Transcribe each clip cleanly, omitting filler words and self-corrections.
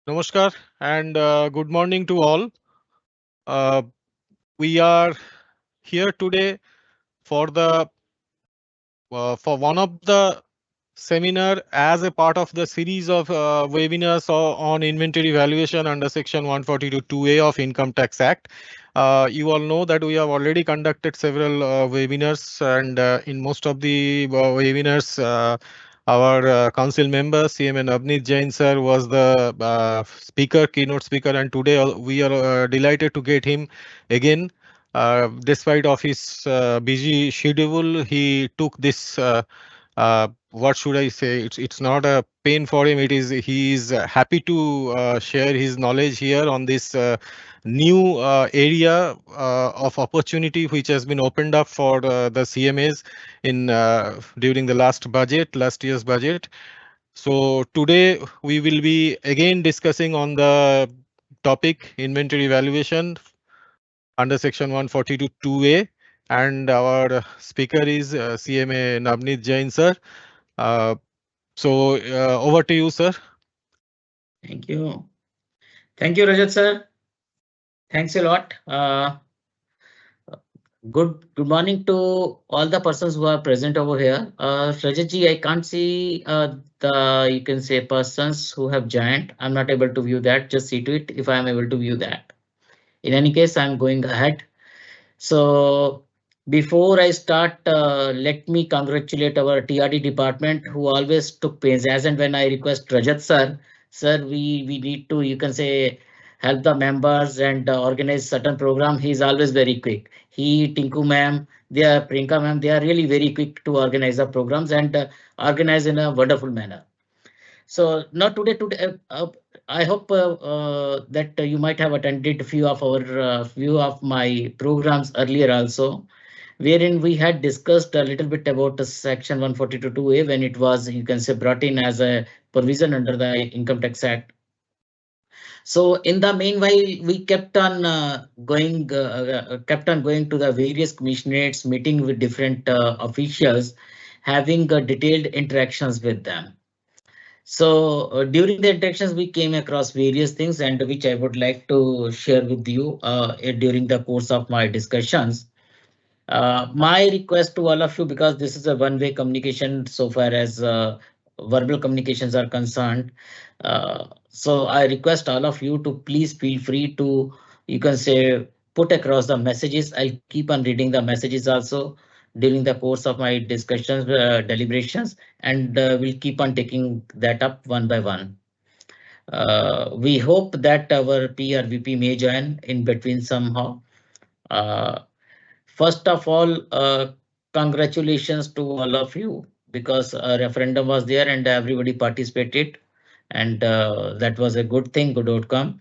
Namaskar and good morning to all. Uh, we are here today for the for one of the seminar as a part of the series of webinars on inventory valuation under section 142(2)A of Income Tax Act. You all know that we have already conducted several webinars, and in most of the webinars, our council member CMA Navneet Jain sir was the keynote speaker, and today we are delighted to get him again. Despite of his busy schedule, he took this what should I say? It's not a pain for him. He is happy to share his knowledge here on this new area of opportunity which has been opened up for the CMAs in during the last year's budget. So today we will be again discussing on the topic inventory valuation under section 142(2)A, and our speaker is CMA Navneet Jain sir. Uh, over to you, sir. Thank you. Thank you, Rajat sir. Thanks a lot. Good morning to all the persons who are present over here. Rajat ji, I can't see the you can say persons who have joined. I'm not able to view that. Just see to it if I am able to view that. In any case, I'm going ahead. So before I start, let me congratulate our TRD department who always took pains. As and when I request Rajat sir, we need to you can say help the members and organize certain program. He is always very quick. He, Tinku ma'am, they are Priyanka ma'am, they are really very quick to organize the programs and organize in a wonderful manner. So not today. I hope that you might have attended few of my programs earlier also, wherein we had discussed a little bit about the section 142(2)A when it was you can say brought in as a provision under the Income Tax Act. So in the meanwhile, we kept on going to the various commissioners, meeting with different officials, having detailed interactions with them. So during the interactions, we came across various things and which I would like to share with you during the course of my discussions. My request to all of you, because this is a one-way communication so far as verbal communications are concerned. So I request all of you to please feel free to, you can say, put across the messages. I'll keep on reading the messages also during the course of my discussions, deliberations, and we'll keep on taking that up one by one. We hope that our PRVP may join in between somehow. Uh, First of all, congratulations to all of you because a referendum was there and everybody participated, and that was a good thing, good outcome.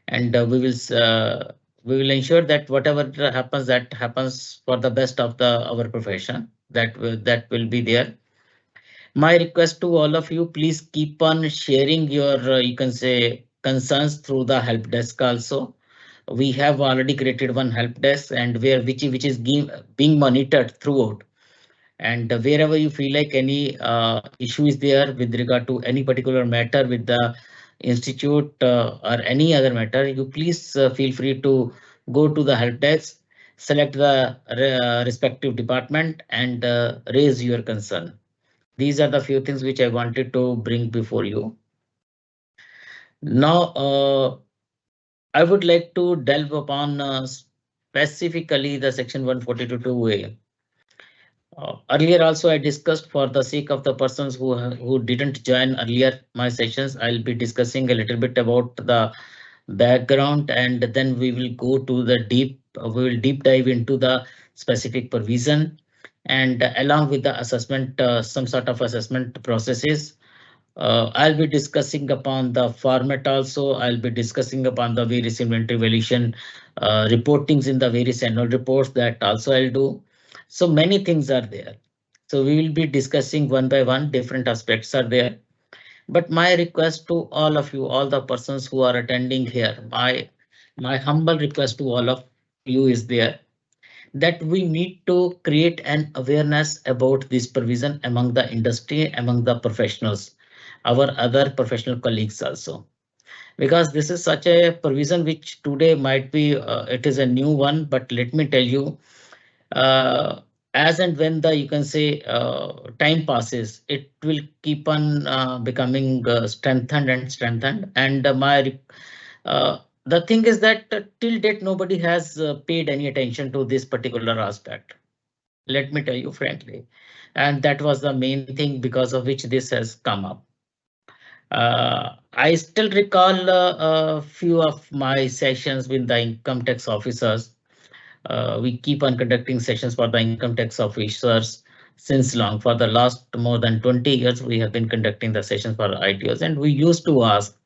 And we will ensure that whatever happens, that happens for the best of the our profession. That will be there. My request to all of you, please keep on sharing your you can say concerns through the help desk also. We have already created one help desk and which is being monitored throughout, and wherever you feel like any issue is there with regard to any particular matter with the institute or any other matter, you please feel free to go to the help desk, select the respective department and raise your concern. These are the few things which I wanted to bring before you. Now I would like to delve upon specifically the section 142(2)A. Earlier also I discussed, for the sake of the persons who didn't join earlier my sessions, I'll be discussing a little bit about the background and then we will go to the we will deep dive into the specific provision and along with the assessment, some sort of assessment processes. I'll be discussing upon the format also. I'll be discussing upon the various inventory valuation reportings in the various annual reports, that also I'll do. So many things are there. So we will be discussing one by one, different aspects are there. But my request to all of you, all the persons who are attending here, my humble request to all of you is there that we need to create an awareness about this provision among the industry, among the professionals, our other professional colleagues also. because this is such a provision which today might be it is a new one, but let me tell you, uh, as and when the you can say time passes, it will keep on becoming strengthened and strengthened. And the thing is that till date nobody has paid any attention to this particular aspect. Let me tell you frankly, and that was the main thing because of which this has come up. I still recall a few of my sessions with the income tax officers. We keep on conducting sessions for the income tax officers since long. For the last more than 20 years, we have been conducting the sessions for ITOs, and we used to ask,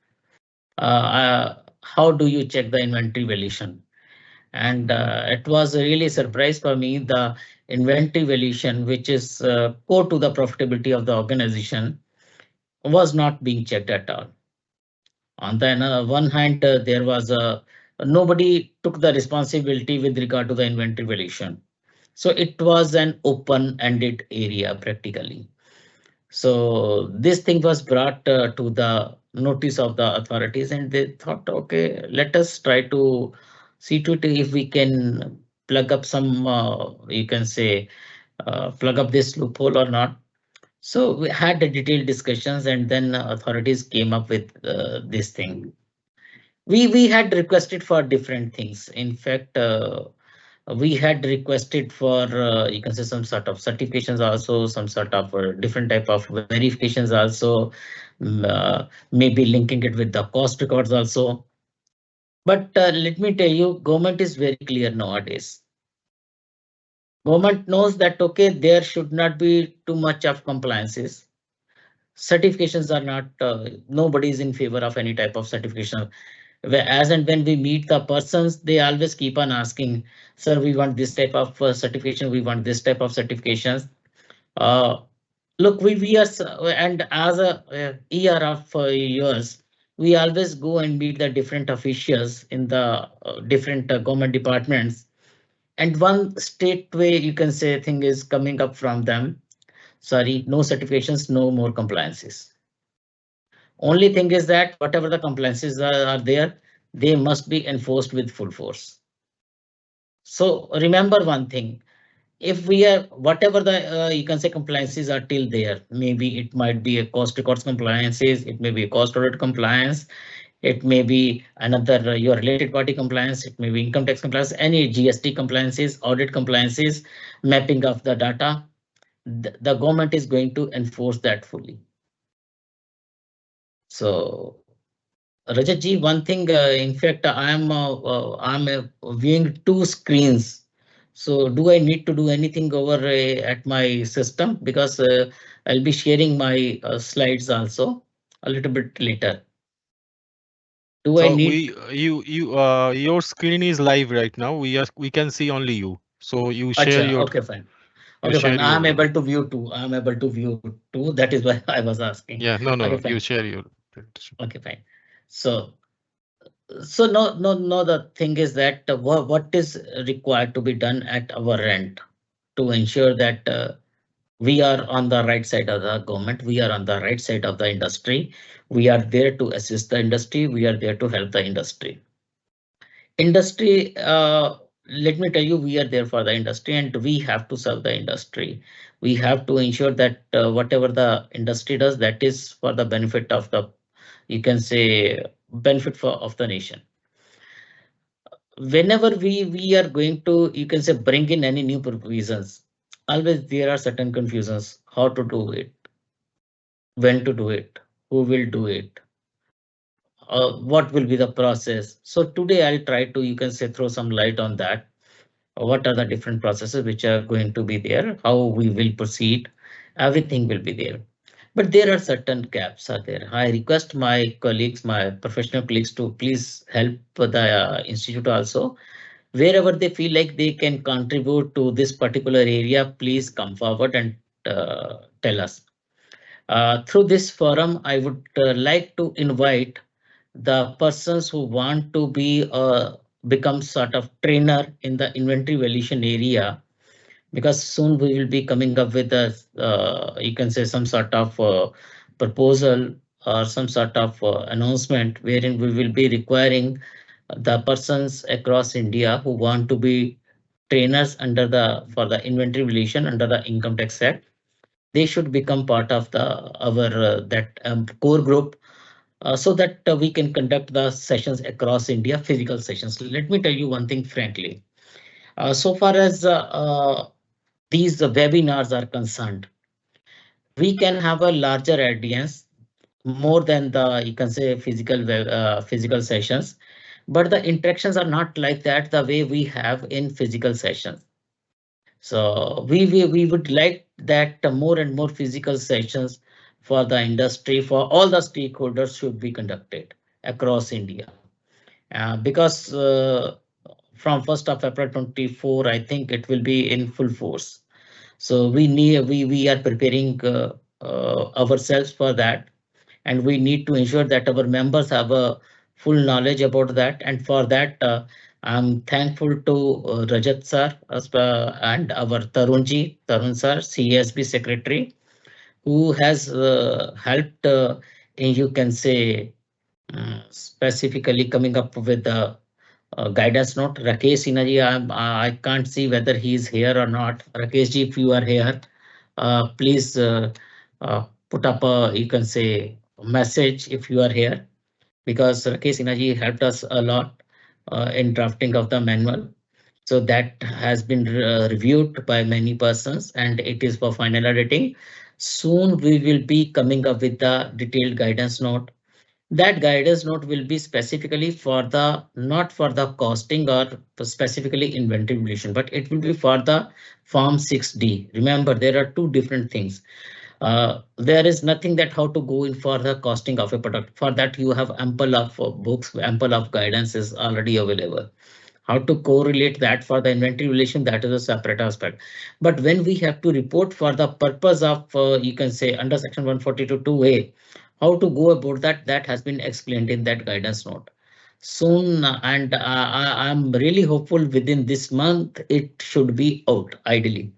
how do you check the inventory valuation? And it was really a surprise for me. The inventory valuation, which is core to the profitability of the organization, was not being checked at all. On the one hand, there was a nobody took the responsibility with regard to the inventory valuation. So it was an open-ended area practically. So this thing was brought to the notice of the authorities, and they thought, okay, let us try to see to it if we can plug up some, you can say, plug up this loophole or not. So we had the detailed discussions, and then authorities came up with this thing. We had requested for different things. In fact, we had requested for you can say some sort of certifications, also some sort of different type of verifications also, maybe linking it with the cost records also. But let me tell you, government is very clear nowadays. Government knows that okay, there should not be too much of compliances. Certifications are not, nobody is in favor of any type of certification. As and when we meet the persons, they always keep on asking, sir, we want this type of certification, we want this type of certifications. Uh, Look, we are, and as a year of years, we always go and meet the different officials in the different government departments. And one state way you can say thing is coming up from them. Sorry, no certifications, no more compliances. Only thing is that whatever the compliances are there, they must be enforced with full force. So remember one thing, if we are whatever the you can say compliances are till there, maybe it might be a cost records compliances, it may be a cost audit compliance, it may be another your related party compliance, it may be income tax compliance, any GST compliances, audit compliances, mapping of the data, the government is going to enforce that fully. So Rajat ji, one thing, in fact, I'm viewing two screens. So do I need to do anything over at my system? Because I'll be sharing my slides also a little bit later. Do I So need? your screen is live right now. We can see only you. So Acha, okay, fine. you Okay, share fine. your I'm able to view too. I'm able to view too. That is why I was asking. yeah, no, Okay, no, you fine. share your presentation. Okay, fine. So, so no. The thing is that what is required to be done at our end to ensure that we are on the right side of the government, we are on the right side of the industry, we are there to assist the industry, we are there to help the industry. Industry, let me tell you, we are there for the industry and we have to serve the industry. We have to ensure that whatever the industry does, that is for the benefit of the, you can say, benefit for of the nation. Whenever we are going to, you can say, bring in any new provisions, always there are certain confusions, how to do it, when to do it, who will do it, what will be the process. So today I'll try to, you can say, throw some light on that. What are the different processes which are going to be there, how we will proceed, everything will be there. But there are certain gaps are there. I request my colleagues, my professional colleagues to please help the institute also. Wherever they feel like they can contribute to this particular area, please come forward and tell us. Through this forum, I would like to invite the persons who want to be become sort of trainer in the inventory valuation area, because soon we will be coming up with a you can say some sort of proposal or some sort of announcement wherein we will be requiring the persons across India who want to be trainers under the for the inventory valuation under the Income Tax Act. They should become part of the our that core group so that we can conduct the sessions across India, physical sessions. Let me tell you one thing frankly. So far as these webinars are concerned, we can have a larger audience more than the you can say physical sessions, but the interactions are not like that the way we have in physical sessions. So we would like that more and more physical sessions for the industry, for all the stakeholders should be conducted across India. Because from 1st of April 24, I think it will be in full force. So we are preparing ourselves for that, and we need to ensure that our members have a full knowledge about that. And for that, I'm thankful to Rajat sir and our Tarun sir, CSB secretary, who has helped you can say specifically coming up with the guidance note. Rakesh Sinha ji, I can't see whether he is here or not. Rakesh ji, if you are here, please put up a you can say message if you are here, because Rakesh Sinha ji helped us a lot in drafting of the manual. So that has been reviewed by many persons and it is for final editing. Soon we will be coming up with the detailed guidance note. That guidance note will be specifically for the not for the costing or specifically inventory valuation, but it will be for the Form 6D. Remember, there are two different things. There is nothing that how to go in for the costing of a product. For that, you have ample of books, ample of guidance is already available. How to correlate that for the inventory relation, that is a separate aspect. But when we have to report for the purpose of you can say under section 142 2A, how to go about that, that has been explained in that guidance note soon. And I'm really hopeful within this month it should be out ideally,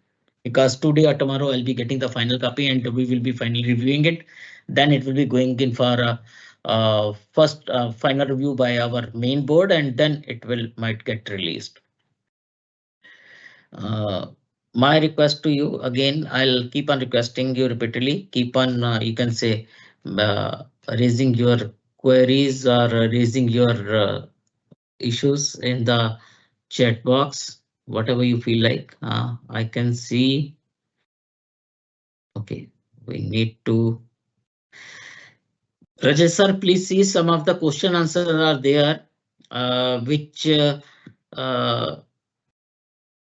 because today or tomorrow I'll be getting the final copy and we will be finally reviewing it. Then it will be going in for first final review by our main board, and then it will might get released. Uh, my request to you again, I'll keep on requesting you repeatedly. Keep on, you can say, raising your queries or raising your issues in the chat box, whatever you feel like. I can see. Okay, we need to. Rajesh sir, please see some of the question answers are there, uh, which are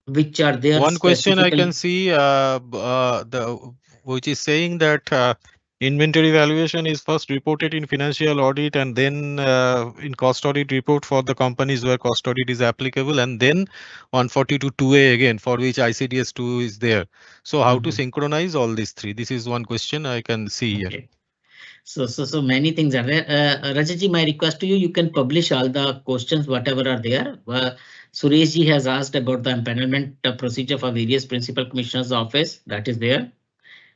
there One question I can specifically. see, the which is saying that inventory valuation is first reported in financial audit and then in cost audit report for the companies where cost audit is applicable, and then 142 2A again for which ICDS 2 is there. So how to Mhm. synchronize all these three? This is one question I can see here. Okay. So many things are there. Rajat ji, my request to you, you can publish all the questions, whatever are there. Suresh ji has asked about the empanelment procedure for various principal commissioners office. That is there.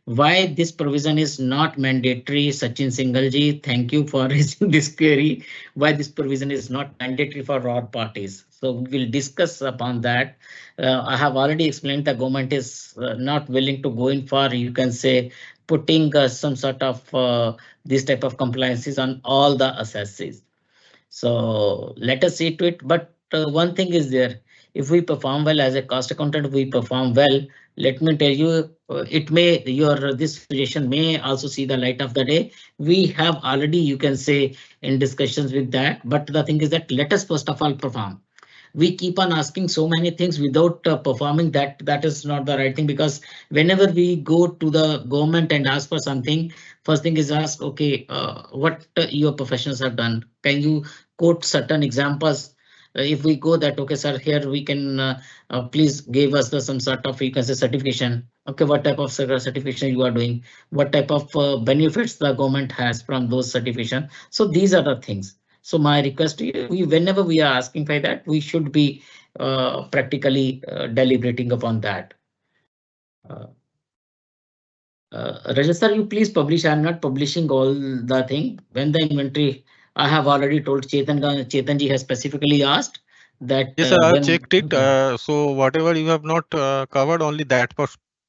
Why this provision is not mandatory? Sachin Singhal thank you for raising this query. Why this provision is not mandatory for all parties? So we will discuss upon that. I have already explained the government is not willing to go in for, you can say, putting some sort of this type of compliances on all the assesses. So let us see to it. But one thing is there, if we perform well as a cost accountant, we perform well. Let me tell you, it may your this suggestion may also see the light of the day. We have already, you can say, in discussions with that. But the thing is that let us first of all perform. We keep on asking so many things without performing that. That is not the right thing, because whenever we go to the government and ask for something, first thing is ask, okay, what your professionals have done, can you quote certain examples. If we go that, okay sir, here we can please give us the some sort of you can say certification. Okay, what type of certification you are doing, what type of benefits the government has from those certification. So these are the things. So my request to you, whenever we are asking for that, we should be practically deliberating upon that. Uh, Rajat sir, you please publish. I'm not publishing all the thing. When the inventory, I have already told Chetan ji has specifically asked that Yes, sir, I've when. checked it. Okay, So whatever you have not covered, only that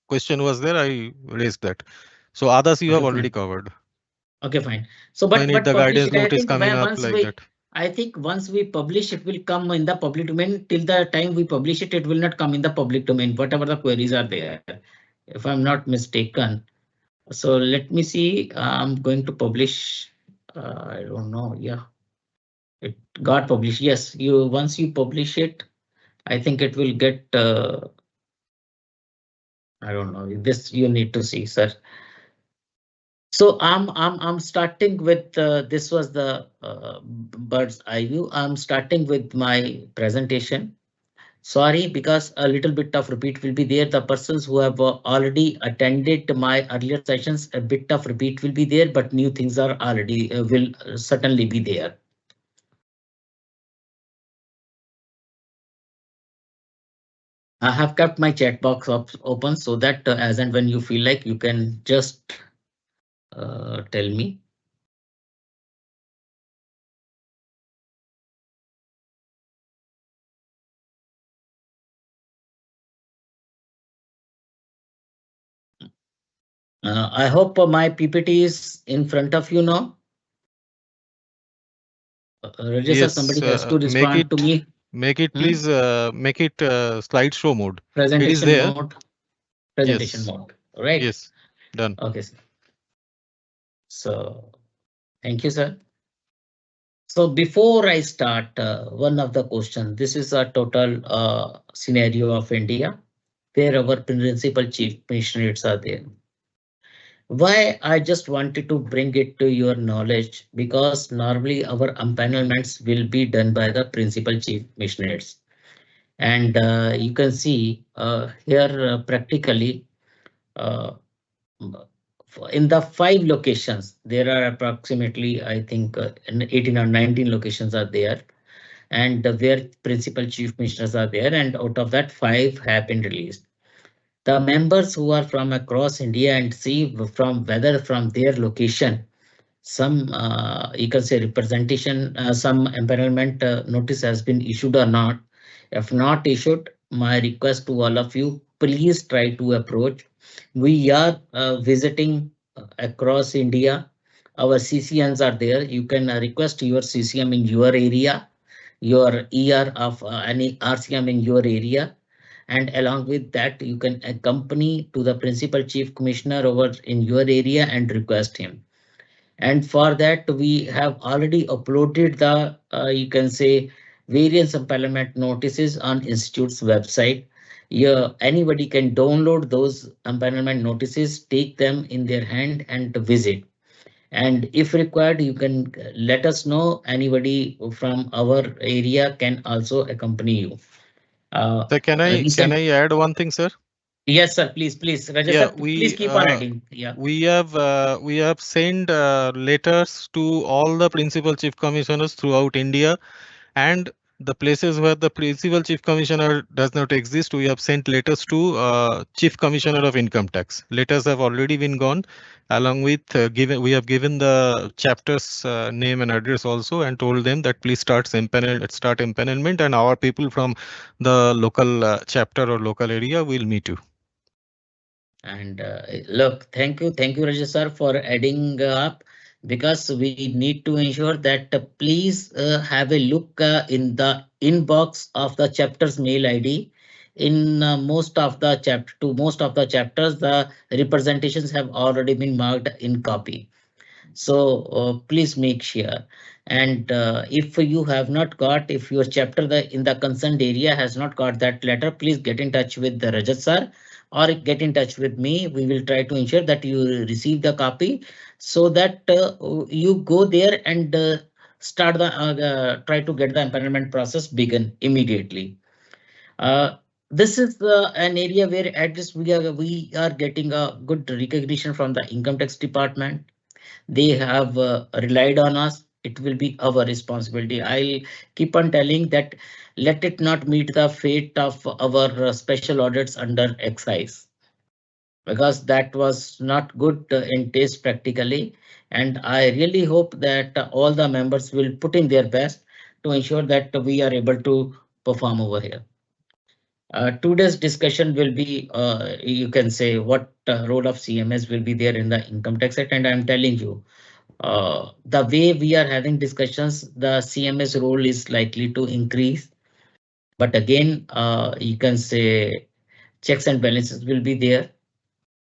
question was there. I raised that. So others you have okay, already fine. covered. Okay, fine. So, I need but the publish guidance it. I notice think coming where up once like we, that. I think once we publish, it will come in the public domain. Till the time we publish it, it will not come in the public domain. Whatever the queries are there, if I'm not mistaken. So let me see. I'm going to publish. I don't know. Yeah, it got published. Yes, you once you publish it, I think it will get. I don't know. This you need to see, sir. So I'm starting with this was the bird's eye view. I'm starting with my presentation. Sorry, because a little bit of repeat will be there. The persons who have already attended my earlier sessions, a bit of repeat will be there, but new things are already will certainly be there. I have kept my chat box open so that as and when you feel like you can just tell me. I hope my PPT is in front of you now. Rajesh sir, Yes, somebody has to make respond to it, me. make it, Hmm? please, make it slideshow mode. It is Presentation there. mode. Presentation Yes, mode. All right. yes, done. Okay, sir. So thank you, sir. So before I start, one of the question. This is a total scenario of India where our principal chief missionaries are there. Why I just wanted to bring it to your knowledge because normally our empanelments will be done by the principal chief missionaries. And you can see here practically uh, in the 5 locations, there are approximately, I think, 18 or 19 locations are there, and where principal chief ministers are there, and out of that, 5 have been released. The members who are from across India and see from whether from their location, some you can say representation, some empanelment notice has been issued or not. If not issued, my request to all of you, please try to approach. We are visiting across India. Our CCMs are there. You can request your CCM in your area, your ER of any RCM in your area. And along with that, you can accompany to the principal chief commissioner over in your area and request him. And for that we have already uploaded the you can say various empowerment notices on institute's website. Yeah, anybody can download those empowerment notices, take them in their hand and visit. And if required, you can let us know. Anybody from our area can also accompany you. uh, So can Recent. I add one thing, sir? Yes sir, please Rajesh Yeah, sir, please keep on adding. Yeah. we have sent letters to all the principal chief commissioners throughout India, and the places where the principal chief commissioner does not exist, we have sent letters to chief commissioner of income tax. Letters have already been gone, along with given we have given the chapter's name and address also, and told them that please start empanelment, and our people from the local chapter or local area will meet you. And look, thank you, Rajesh sir, for adding up because we need to ensure that please have a look in the inbox of the chapter's mail ID. In most of the chapters, the representations have already been marked in copy. So please make sure. And if you have not got, if your chapter in the concerned area has not got that letter, please get in touch with the Rajat sir or get in touch with me. We will try to ensure that you receive the copy so that you go there and start the try to get the empowerment process begin immediately. Uh, this is an area where at least we are getting a good recognition from the income tax department. They have relied on us. It will be our responsibility. I'll keep on telling that let it not meet the fate of our special audits under excise. because that was not good in taste practically. And I really hope that all the members will put in their best to ensure that we are able to perform over here. Today's discussion will be, you can say, what role of CMS will be there in the Income Tax Act. And I'm telling you, the way we are having discussions, the CMS role is likely to increase. But again, you can say checks and balances will be there.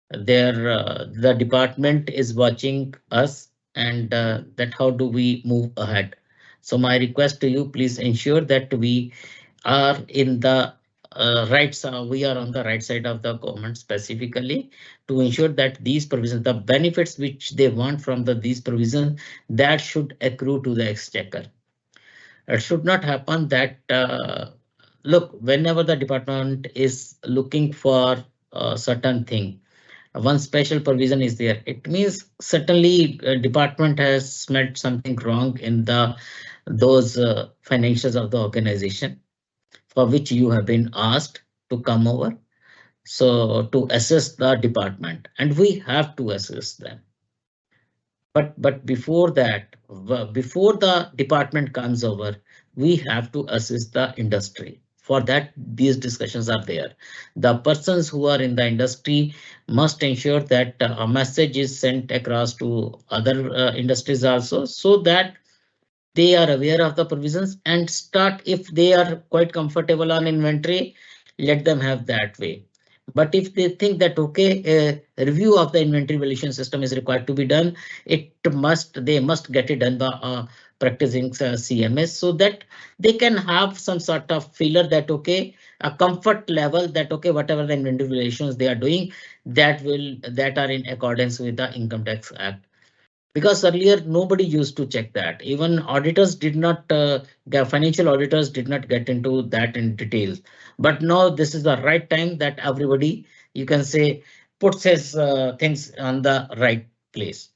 The department is watching us, and that how do we move ahead. So my request to you, please ensure that we are in the we are on the right side of the government, specifically to ensure that these provisions, the benefits which they want from these provisions, that should accrue to the exchequer. It should not happen that look, whenever the department is looking for a certain thing, one special provision is there, it means certainly department has smelt something wrong in the those financials of the organization for which you have been asked to come over. So to assess the department, and we have to assess them. But before that, before the department comes over, we have to assess the industry. For that, these discussions are there. The persons who are in the industry must ensure that a message is sent across to other industries also, so that they are aware of the provisions and start. If they are quite comfortable on inventory, let them have that way. But if they think that okay, a review of the inventory valuation system is required to be done, they must get it done by practicing CMS, so that they can have some sort of feeler that okay, a comfort level that okay, whatever the inventory valuations they are doing, that are in accordance with the Income Tax Act. Because earlier nobody used to check that. Even auditors did not financial auditors did not get into that in details. But now this is the right time that everybody, you can say, puts his things on the right place.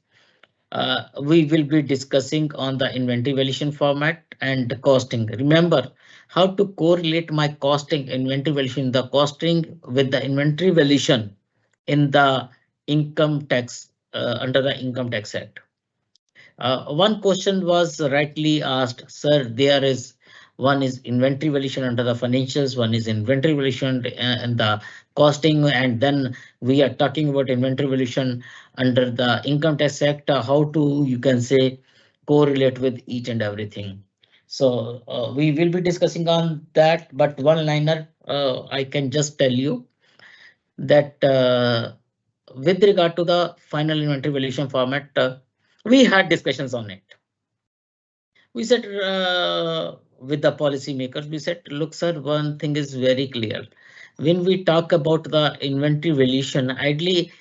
We will be discussing on the inventory valuation format and costing. Remember how to correlate my costing, inventory valuation, the costing with the inventory valuation in the income tax, under the Income Tax Act. One question was rightly asked, sir. There is one is inventory valuation under the financials, one is inventory valuation and the costing, and then we are talking about inventory valuation under the Income Tax Act. How to, you can say, correlate with each and everything. So we will be discussing on that. But one liner, I can just tell you that with regard to the final inventory valuation format, we had discussions on it. We said with the policymakers, we said, look, sir, one thing is very clear. When we talk about the inventory valuation, ideally,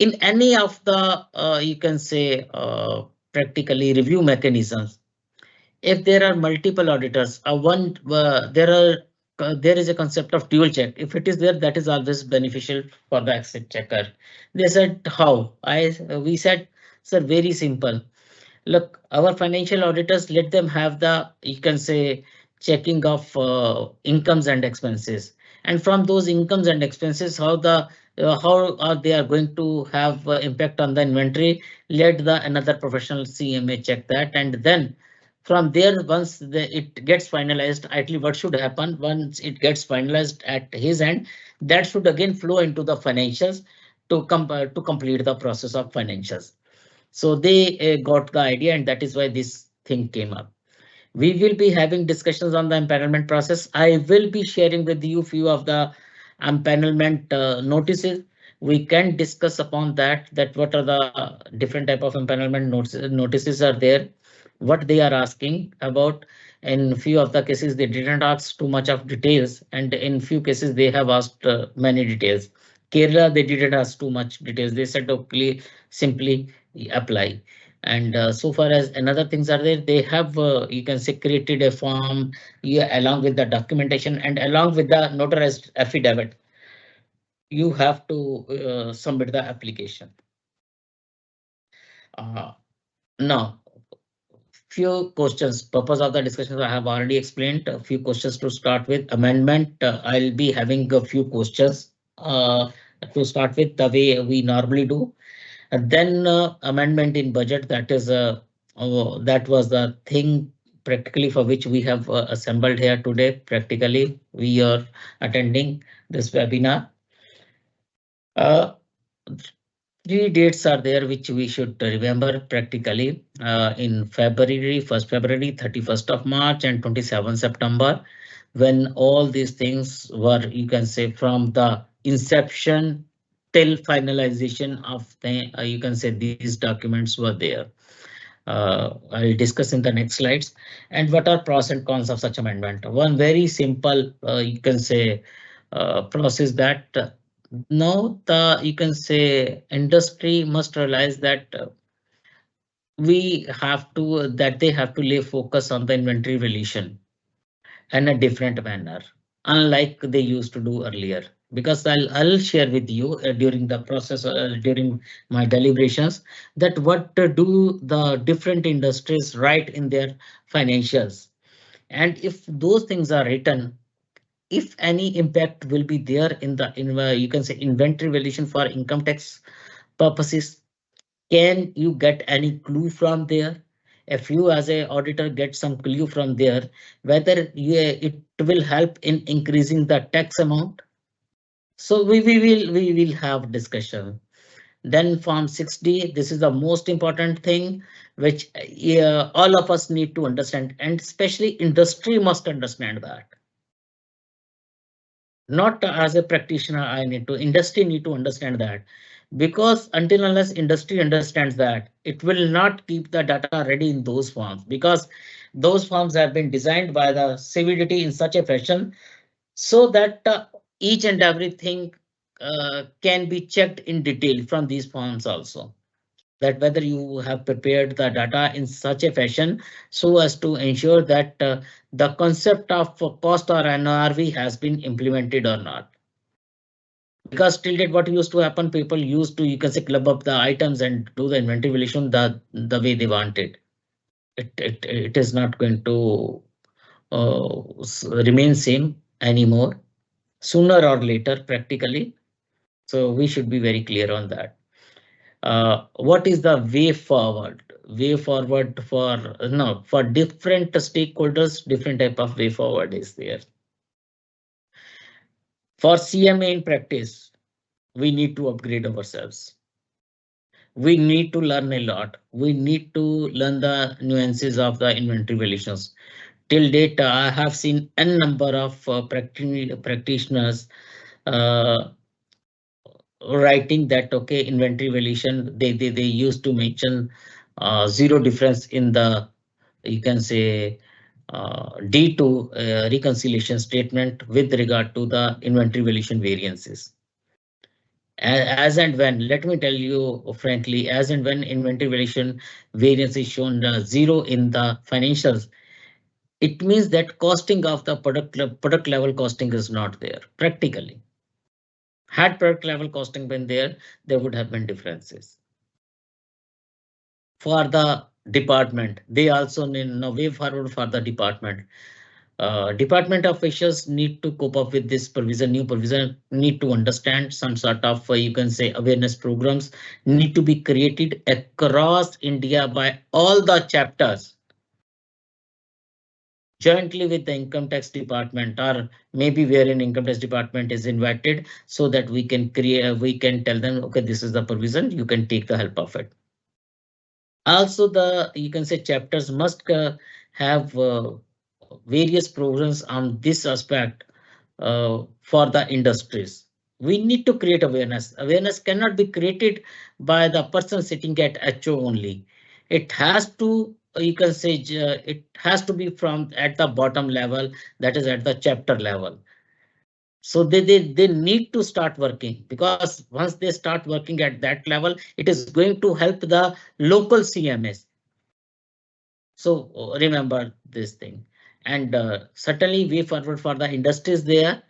in any of the, you can say, practically review mechanisms, if there are multiple auditors, there is a concept of dual check. If it is there, that is always beneficial for the exit checker. They said how? We said, sir, very simple. Look, our financial auditors, let them have the, you can say, checking of incomes and expenses, and from those incomes and expenses, how are they are going to have impact on the inventory. Let the another professional CMA check that, and then from there, once it gets finalized, actually what should happen once it gets finalized at his end, that should again flow into the financials to complete the process of financials. So they got the idea, and that is why this thing came up. We will be having discussions on the empanelment process. I will be sharing with you few of the empanelment notices. We can discuss upon that, that what are the different type of empanelment notices are there, what they are asking about. In few of the cases, they didn't ask too much of details, and in few cases, they have asked many details. Kerala, they didn't ask too much details. They said, okay, simply apply. And so far as another things are there, they have, you can say, created a form, yeah, along with the documentation and along with the notarized affidavit. You have to submit the application. Uh, Now, few questions. Purpose of the discussions I have already explained. A few questions to start with. Amendment. I'll be having a few questions. to start with, the way we normally do. And then amendment in budget, that was the thing practically for which we have assembled here today. Practically, we are attending this webinar. Uh, Three dates are there which we should remember practically in February, 1st February, 31st of March, and 27th September, when all these things were, you can say, from the inception till finalization of the, you can say, these documents were there. I'll discuss in the next slides. And what are pros and cons of such amendment? One very simple, you can say, process that now the, you can say, industry must realize that we have to that they have to lay focus on the inventory valuation in a different manner, unlike they used to do earlier. Because I'll share with you during the process, during my deliberations, that what do the different industries write in their financials. And if those things are written, if any impact will be there in the you can say inventory valuation for income tax purposes, can you get any clue from there? If you as a auditor get some clue from there, whether it will help in increasing the tax amount. So we will have discussion. Then form 6D, this is the most important thing which all of us need to understand, and especially industry must understand that. Not as a practitioner, I need to, industry need to understand that, because until unless industry understands that, it will not keep the data ready in those forms, because those forms have been designed by the CVDT in such a fashion so that each and everything can be checked in detail from these forms also, that whether you have prepared the data in such a fashion so as to ensure that the concept of cost or NRV has been implemented or not. Because till date, what used to happen, people used to, you can say, club up the items and do the inventory valuation the way they want it. It is not going to remain same anymore, sooner or later, practically. So we should be very clear on that. What is the way forward? Way forward for, no, for different stakeholders, different type of way forward is there. For CMA in practice, we need to upgrade ourselves. We need to learn a lot. We need to learn the nuances of the inventory valuations. Till date, I have seen a number of practitioners uh, writing that okay, inventory valuation, they used to mention zero difference in the, you can say, D2 reconciliation statement with regard to the inventory valuation variances. As and when, let me tell you frankly, as and when inventory valuation variance is shown zero in the financials, it means that costing of the product level costing is not there practically. Had product level costing been there would have been differences. For the department, they also need no way forward for the department. Department officials need to cope up with this provision, new provision, need to understand some sort of, you can say, awareness programs need to be created across India by all the chapters, jointly with the income tax department, or maybe wherein income tax department is invited, so that we can create, we can tell them, okay, this is the provision, you can take the help of it. Also, the, you can say, chapters must have various programs on this aspect for the industries. We need to create awareness. Awareness cannot be created by the person sitting at HO only. It has to, you can say, it has to be from at the bottom level, that is at the chapter level. So they need to start working, because once they start working at that level, it is going to help the local CMS. So remember this thing, and certainly way forward for the industries there.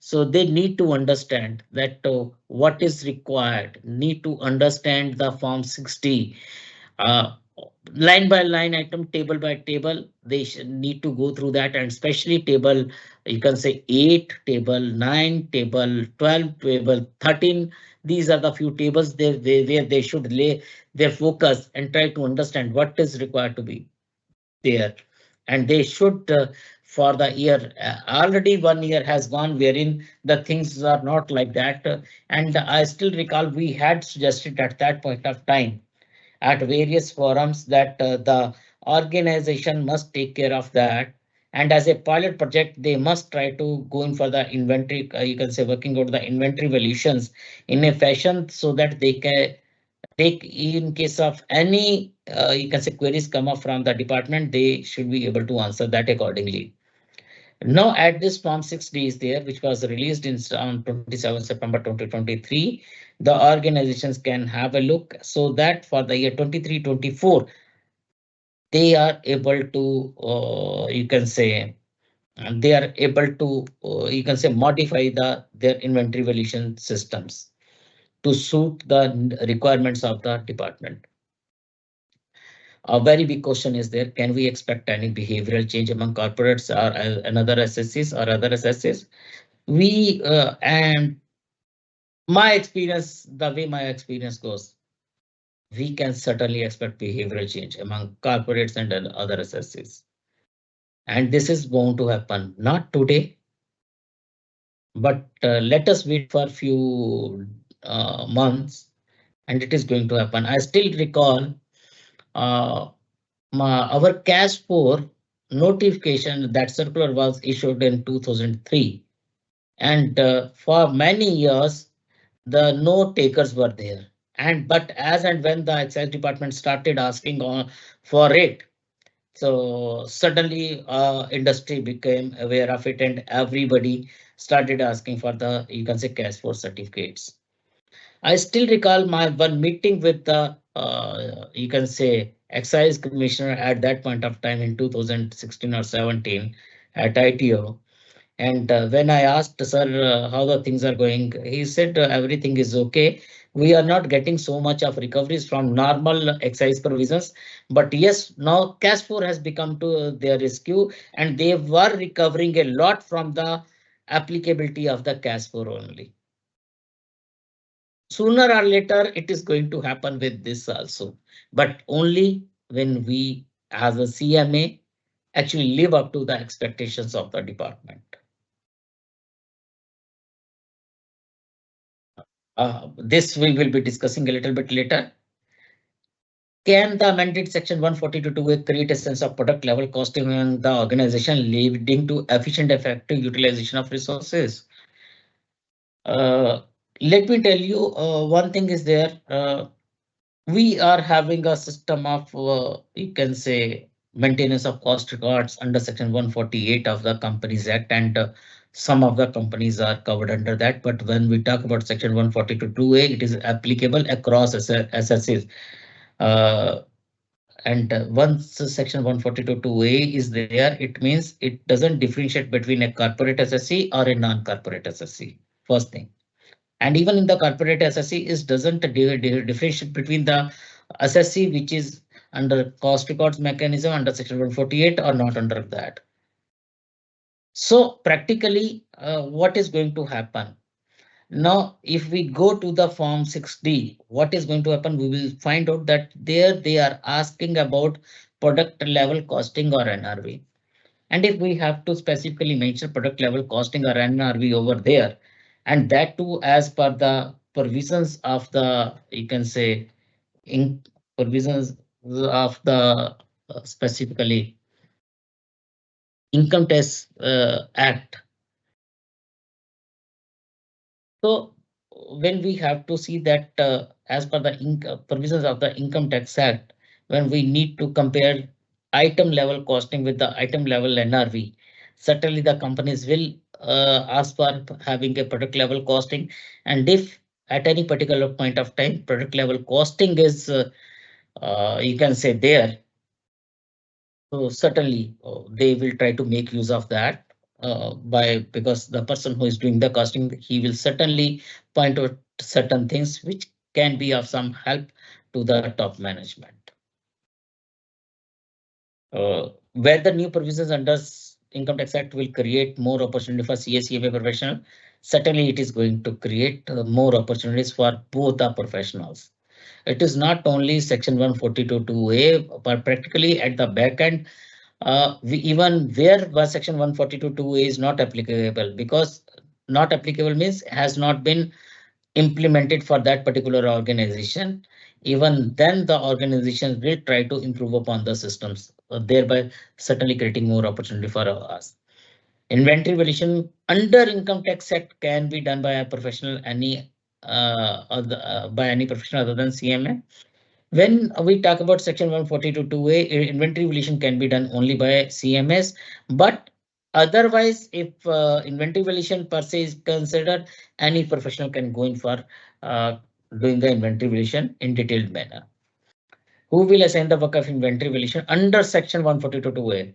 So they need to understand that what is required, need to understand the form 60 uh, line by line item, table by table. They need to go through that, and especially table, you can say 8 table, 9 table, 12 table, 13. These are the few tables where they should lay their focus and try to understand what is required to be there. And they should, for the year, already 1 year has gone wherein the things are not like that. And I still recall we had suggested at that point of time at various forums that the organization must take care of that. And as a pilot project, they must try to go in for the inventory, you can say working out the inventory valuations in a fashion so that they can take in case of any, you can say queries come up from the department, they should be able to answer that accordingly. Now, at this Form 6D is there, which was released in on 27 September 2023, the organizations can have a look so that for the year 23-24, they are able to, you can say, they are able to, you can say, modify their inventory valuation systems to suit the requirements of the department. A very big question is there, can we expect any behavioral change among corporates or another SSCs or other SSCs? We and my experience, the way my experience goes, we can certainly expect behavioral change among corporates and other SSCs. And this is bound to happen, not today, but let us wait for a few months and it is going to happen. I still recall uh, our cash for notification, that circular was issued in 2003. And for many years, the no takers were there. And but as and when the excise department started asking for it, so suddenly industry became aware of it and everybody started asking for the, you can say, cash for certificates. I still recall my one meeting with the, you can say, excise commissioner at that point of time in 2016 or 17 at ITO. And when I asked, sir, how the things are going, he said everything is okay. We are not getting so much of recoveries from normal excise provisions, but yes, now cash flow has become to their rescue, and they were recovering a lot from the applicability of the cash flow only. Sooner or later, it is going to happen with this also, but only when we, as a CMA, actually live up to the expectations of the department. This we will be discussing a little bit later. Can the amended section 142 create a sense of product level costing in the organization, leading to efficient, effective utilization of resources? Uh, Let me tell you, one thing is there. We are having a system of, you can say, maintenance of cost records under section 148 of the Companies Act, and some of the companies are covered under that. But when we talk about section 142(2)(a), it is applicable across SSCs. And once section 142(2)(a) is there, it means it doesn't differentiate between a corporate SSC or a non-corporate SSC. First thing. And even in the corporate SSC is doesn't differentiate between the SSC which is under cost records mechanism under section 148 or not under that. So practically, what is going to happen? Now, if we go to the form 6D, what is going to happen? We will find out that there they are asking about product level costing or NRV. And if we have to specifically mention product level costing or NRV over there, and that too as per the provisions of the, you can say, in provisions of the specifically income tax act. So when we have to see that as per the provisions of the Income Tax Act, when we need to compare item level costing with the item level NRV, certainly the companies will ask for having a product level costing. And if at any particular point of time product level costing is, you can say, there, so certainly they will try to make use of that, by because the person who is doing the costing, he will certainly point out certain things which can be of some help to the top management. Where the new provisions under Income Tax Act will create more opportunity for CA professional. Certainly, it is going to create more opportunities for both the professionals. It is not only Section 142(2)(a), but practically at the back end, we even where was Section 142(2)(a) is not applicable, because not applicable means has not been implemented for that particular organization. Even then, the organizations will try to improve upon the systems, thereby certainly creating more opportunity for us. Inventory valuation under Income Tax Act can be done by a professional, by any professional other than CMA. When we talk about Section 142(2)(a), inventory valuation can be done only by CMS, but otherwise, if inventory valuation per se is considered, any professional can go in for uh, doing the inventory valuation in detailed manner. Who will assign the work of inventory valuation under Section 142(2)(a)?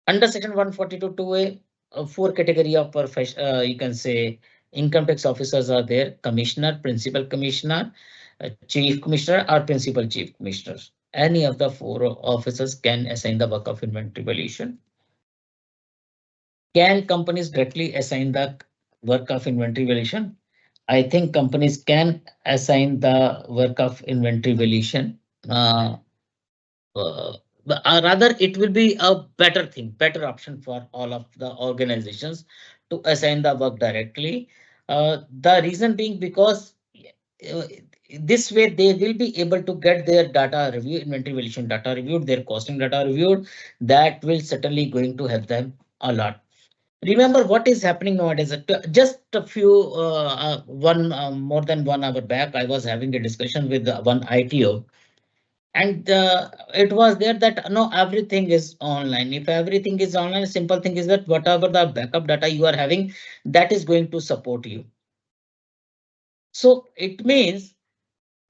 Under Section 142(2)(a), four category of profession, you can say income tax officers are there: commissioner, principal commissioner, chief commissioner, or principal chief commissioner. Any of the four officers can assign the work of inventory valuation. Can companies directly assign the work of inventory valuation? I think companies can assign the work of inventory valuation. Uh, Rather, it will be a better thing, better option for all of the organizations to assign the work directly. The reason being because uh, this way they will be able to get their data review, inventory valuation data reviewed, their costing data reviewed. That will certainly going to help them a lot. Remember what is happening nowadays. Just a few, more than 1 hour back, I was having a discussion with one ITO, and it was there that no, everything is online. If everything is online, simple thing is that whatever the backup data you are having, that is going to support you. So it means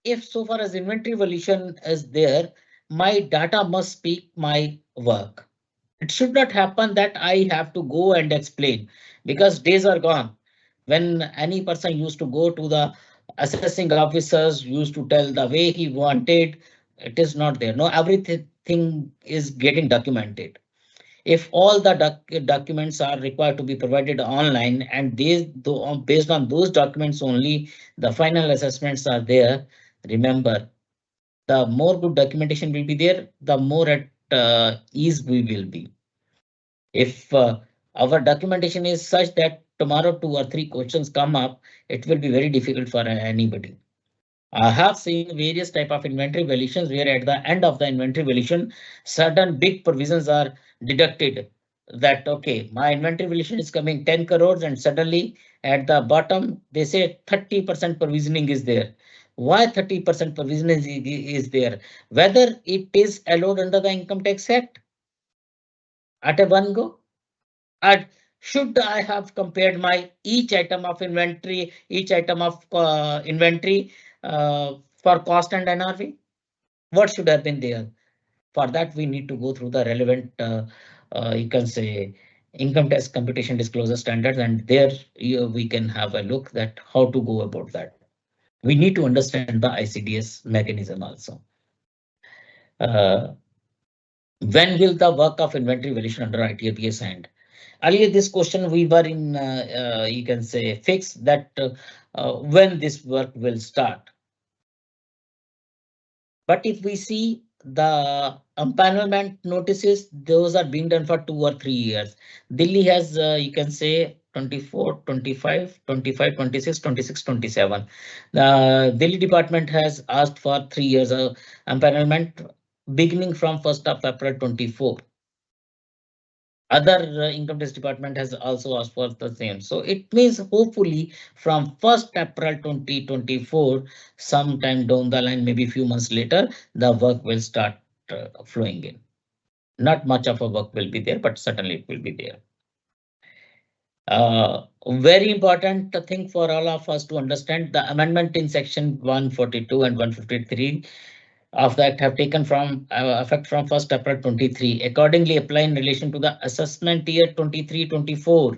if so far as inventory valuation is there, my data must speak my work. It should not happen that I have to go and explain, because days are gone when any person used to go to the assessing officers, used to tell the way he wanted. It is not there. No, everything is getting documented. If all the documents are required to be provided online, and these based on those documents only the final assessments are there, remember, the more good documentation will be there, the more at ease we will be. If our documentation is such that tomorrow 2 or 3 questions come up, it will be very difficult for anybody. I have seen various type of inventory valuations where at the end of the inventory valuation, certain big provisions are deducted. That okay, my inventory valuation is coming 10 crores, and suddenly at the bottom they say 30% provisioning is there. Why 30% provisioning is there? Whether it is allowed under the Income Tax Act at a one go? And should I have compared my each item of inventory, each item of inventory for cost and NRV? What should have been there? For that, we need to go through the relevant, you can say, income tax computation disclosure standards, and there we can have a look that how to go about that. We need to understand the ICDS mechanism also. Uh, when will the work of inventory valuation under ITA be assigned? Earlier, this question we were in, you can say, fixed that when this work will start. But if we see the empanelment notices, those are being done for 2 or 3 years. Delhi has, you can say, 24, 25, 25, 26, 26, 27. The Delhi department has asked for 3 years of empanelment beginning from 1st of April 24. Other income tax department has also asked for the same. So it means hopefully from 1st April 2024, sometime down the line, maybe a few months later, the work will start flowing in. Not much of a work will be there, but certainly it will be there. Very important thing for all of us to understand, the amendment in section 142 and 153 of the act have taken from effect from 1st April 23. Accordingly, apply in relation to the assessment year 23-24.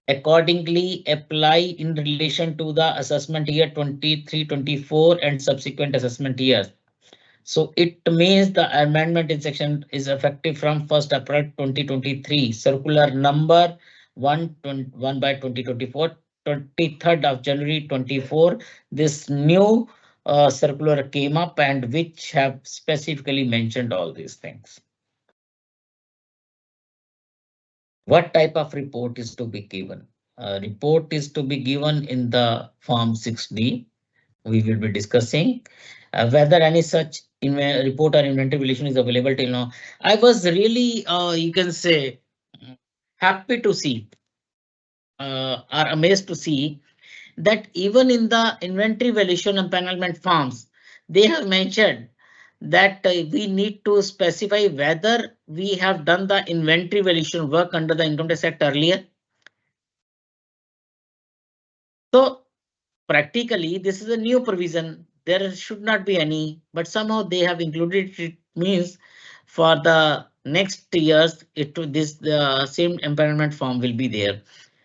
Accordingly, apply in relation to the assessment year 23-24 and subsequent assessment years. So it means the amendment in section is effective from 1st April 2023. Circular number 1 by 2024, 23rd of January 24. This new circular came up and which have specifically mentioned all these things. What type of report is to be given? Report is to be given in the form 6B. We will be discussing whether any such report or inventory valuation is available till now. I was really, you can say, happy to see or amazed to see that even in the inventory valuation empanelment forms, they have mentioned that we need to specify whether we have done the inventory valuation work under the Income Tax Act earlier. So practically, this is a new provision. There should not be any, but somehow they have included it. Means for the next years, this same empowerment form will be there.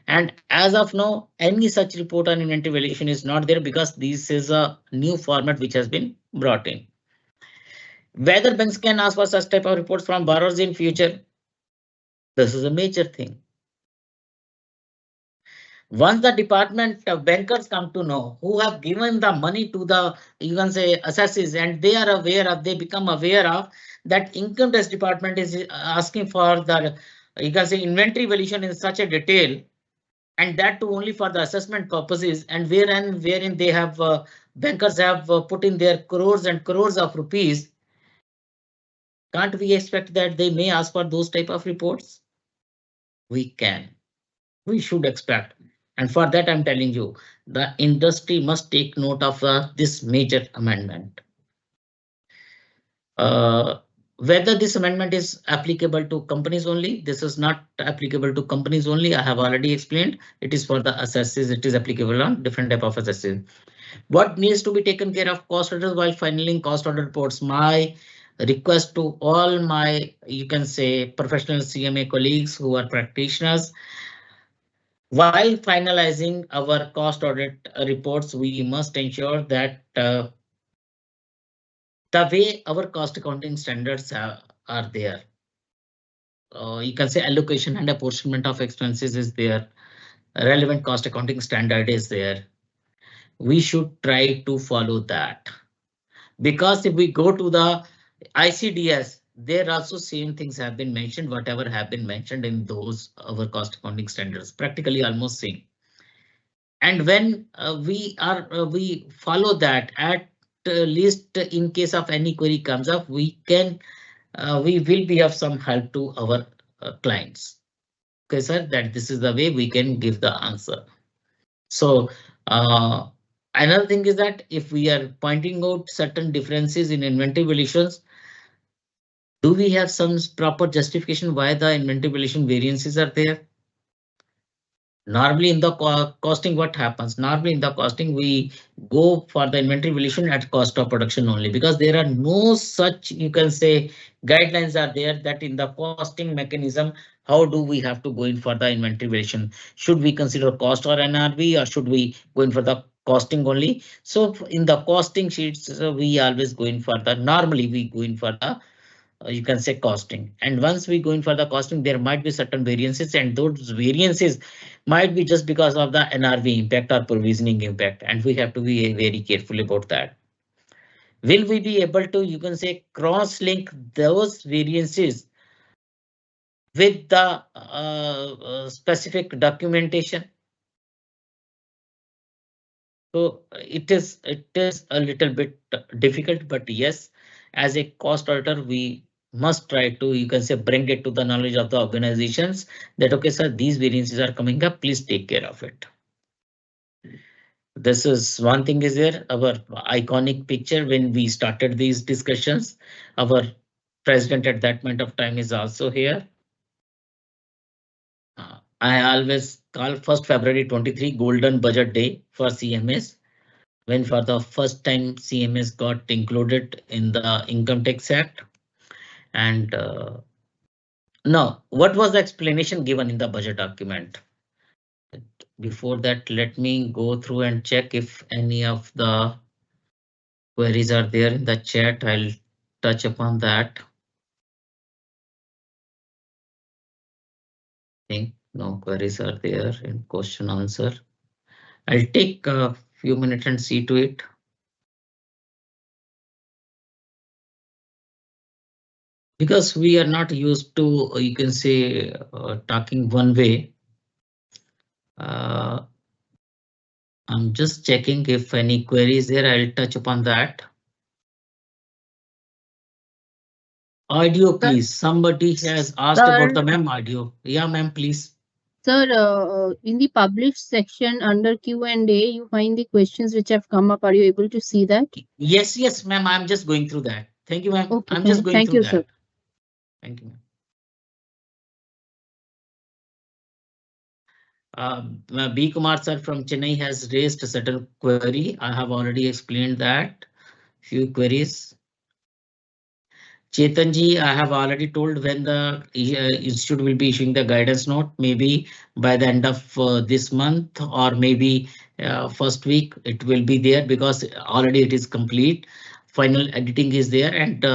And as of now, any such report on inventory valuation is not there because this is a new format which has been brought in. Whether banks can ask for such type of reports from borrowers in future, this is a major thing. Once the department of bankers come to know who have given the money to the, you can say, assessees, and they are aware of, they become aware of that income tax department is asking for the, you can say, inventory valuation in such a detail, and that too only for the assessment purposes, and wherein they have bankers have put in their crores and crores of rupees. Can't we expect that they may ask for those type of reports? We can. We should expect. And for that, I'm telling you, the industry must take note of this major amendment. Whether this amendment is applicable to companies only, this is not applicable to companies only. I have already explained. It is for the assesses. It is applicable on different type of assesses. What needs to be taken care of cost orders while filing cost order reports? My request to all my, you can say, professional CMA colleagues who are practitioners. While finalizing our cost audit reports, we must ensure that the way our cost accounting standards are there. You can say allocation and apportionment of expenses is there. Relevant cost accounting standard is there. We should try to follow that. Because if we go to the ICDS, there also same things have been mentioned, whatever have been mentioned in those our cost accounting standards, practically almost same. And when we follow that, at least in case of any query comes up, we will be of some help to our clients. Okay, sir, that this is the way we can give the answer. So another thing is that if we are pointing out certain differences in inventory valuations, do we have some proper justification why the inventory valuation variances are there? Normally in the costing, what happens? Normally in the costing, we go for the inventory valuation at cost of production only, because there are no such, you can say, guidelines are there that in the costing mechanism, how do we have to go in for the inventory valuation? Should we consider cost or NRV, or should we go in for the costing only? So in the costing sheets, we always go in for the, normally we go in for the, you can say, costing. And once we go in for the costing, there might be certain variances, and those variances might be just because of the NRV impact or provisioning impact, and we have to be very careful about that. Will we be able to, you can say, cross link those variances with the specific documentation? So it is a little bit difficult, but yes, as a cost auditor, we must try to, you can say, bring it to the knowledge of the organizations that, okay, sir, these variances are coming up, please take care of it. This is one thing is there, our iconic picture when we started these discussions. Our president at that point of time is also here. I always call 1st February 23 Golden Budget Day for CMS, when for the first time CMS got included in the Income Tax Act. And now, what was the explanation given in the budget document? Before that, let me go through and check if any of the queries are there in the chat. I'll touch upon that. I think no queries are there in question answer. I'll take a few minutes and see to it. Because we are not used to, you can say, talking one way. Uh, I'm just checking if any queries there. I'll touch upon that. Audio, please. Somebody has asked about the Sir, ma'am audio. Yeah, ma'am, please. sir, in the published section under Q&A, you find the questions which have come up. Are you able to see that? Yes, yes, ma'am. I'm just going through that. Thank you, ma'am. Okay, I'm just going thank through you, sir. that. Thank you, ma'am. B. Kumar sir from Chennai has raised a certain query. I have already explained that. Few queries. Chetanji, I have already told when the institute will be issuing the guidance note, maybe by the end of this month or maybe first week it will be there because already it is complete. Final editing is there and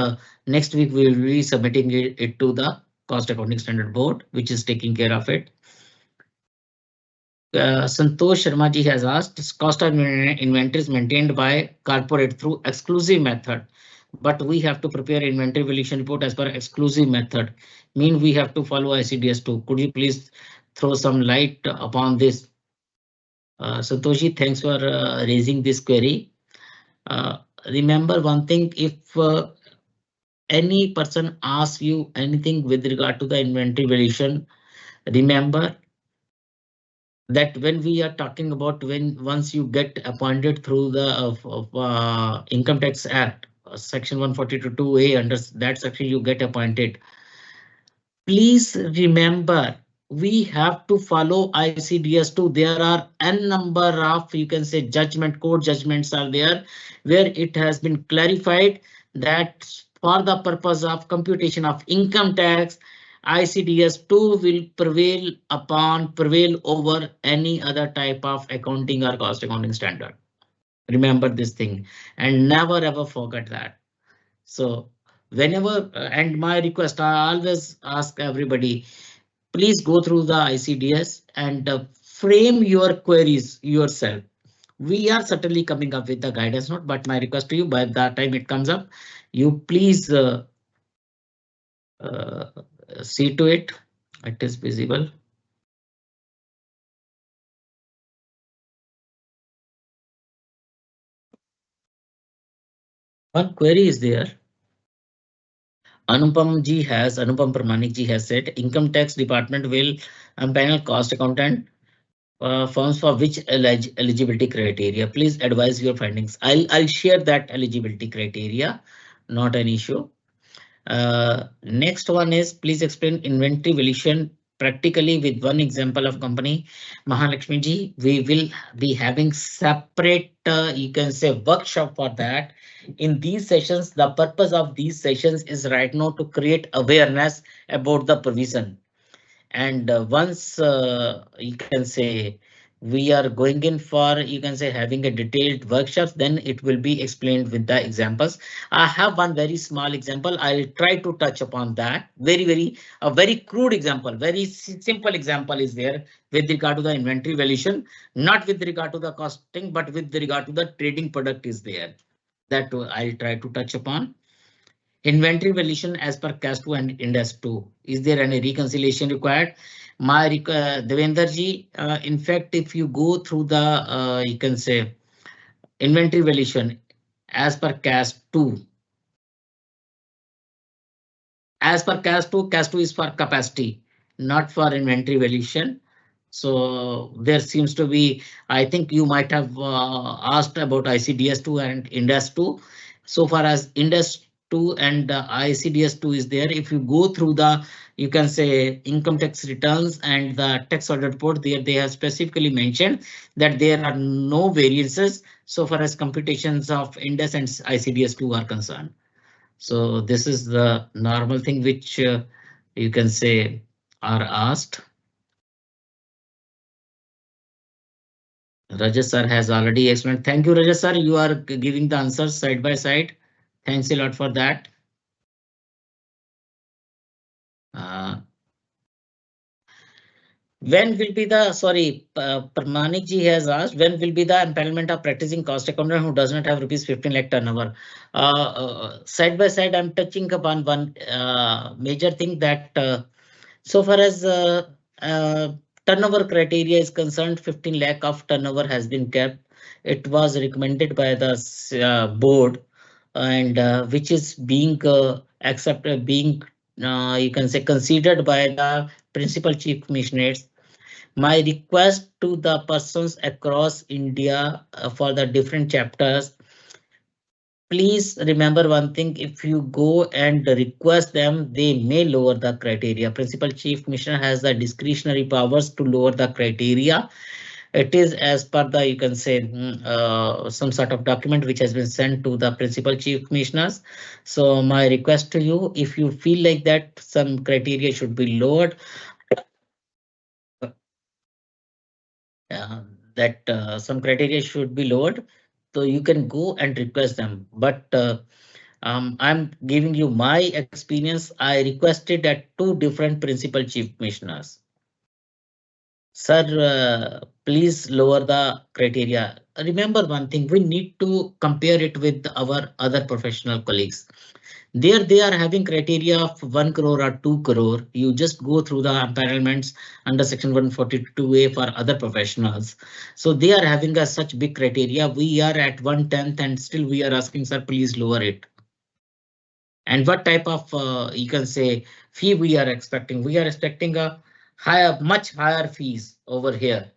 next week we will be submitting it to the Cost Accounting Standard Board, which is taking care of it. Santosh Sharma ji has asked, cost of inventory is maintained by corporate through exclusive method, but we have to prepare inventory valuation report as per exclusive method. Mean we have to follow ICDS too. Could you please throw some light upon this? Santosh ji, thanks for raising this query. Remember one thing, if any person asks you anything with regard to the inventory valuation, remember that when we are talking about when once you get appointed through the Income Tax Act, section 142(2)(a), under that section you get appointed. Please remember, we have to follow ICDS too. There are n number of, you can say, court judgments are there where it has been clarified that for the purpose of computation of income tax, ICDS 2 will prevail over any other type of accounting or cost accounting standard. Remember this thing and never ever forget that. So whenever, and my request, I always ask everybody, please go through the ICDS and frame your queries yourself. We are certainly coming up with the guidance note, but my request to you, by the time it comes up, you please uh, see to it. It is visible. One query is there. Anupam Pramanik ji has said, income tax department will panel cost accountant firms for which eligibility criteria. Please advise your findings. I'll share that eligibility criteria, not an issue. Next one is, please explain inventory valuation practically with one example of company. Mahalakshmi ji, we will be having separate, you can say, workshop for that. In these sessions, the purpose of these sessions is right now to create awareness about the provision. And once you can say we are going in for, you can say, having a detailed workshops, then it will be explained with the examples. I have one very small example. I'll try to touch upon that. A very crude example, very simple example is there with regard to the inventory valuation, not with regard to the costing, but with regard to the trading product is there. That I'll try to touch upon. Inventory valuation as per CAS 2 and Index 2. Is there any reconciliation required? Devendra ji, in fact, if you go through the, you can say, inventory valuation as per CAS 2, as per CAS 2 is for capacity, not for inventory valuation. So there seems to be, I think you might have asked about ICDS2 and Index2. So far as Index2 and ICDS2 is there, if you go through the, you can say, income tax returns and the tax audit report, there they have specifically mentioned that there are no variances so far as computations of Index and ICDS2 are concerned. So this is the normal thing which you can say are asked. Rajesh sir has already explained. Thank you, Rajesh sir. You are giving the answers side by side. Thanks a lot for that. When will be the, sorry, Pramanik ji has asked, when will be the empanelment of practicing cost accountant who does not have rupees 15 lakh turnover? Side by side, I'm touching upon one major thing that so far as uh, turnover criteria is concerned, 15 lakh of turnover has been kept. It was recommended by the board, and which is being accepted, being you can say considered by the principal chief commissioners. My request to the persons across India for the different chapters, please remember one thing, if you go and request them, they may lower the criteria. Principal Chief Commissioner has the discretionary powers to lower the criteria. It is as per the, you can say, some sort of document which has been sent to the Principal Chief Commissioners. So my request to you, if you feel like that some criteria should be lowered, that some criteria should be lowered, so you can go and request them. But I'm giving you my experience. I requested at two different principal chief commissioners. Sir, please lower the criteria. Remember one thing, we need to compare it with our other professional colleagues. There they are having criteria of 1 crore or 2 crore. You just go through the empanelments under section 142A for other professionals. So they are having a such big criteria. We are at 1/10 and still we are asking, sir, please lower it. And what type of you can say fee we are expecting? We are expecting a higher, much higher fees over here.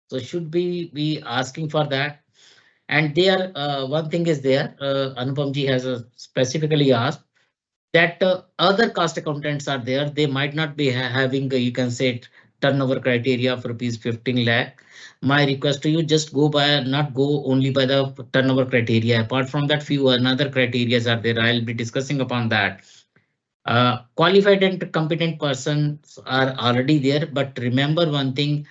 So should we be asking for that? And there, one thing is there, Anupamji has specifically asked that other cost accountants are there. They might not be having, you can say, turnover criteria of rupees 15 lakh. My request to you, just go by, not go only by the turnover criteria. Apart from that, few another criteria are there. I'll be discussing upon that. Qualified and competent persons are already there, but remember one thing,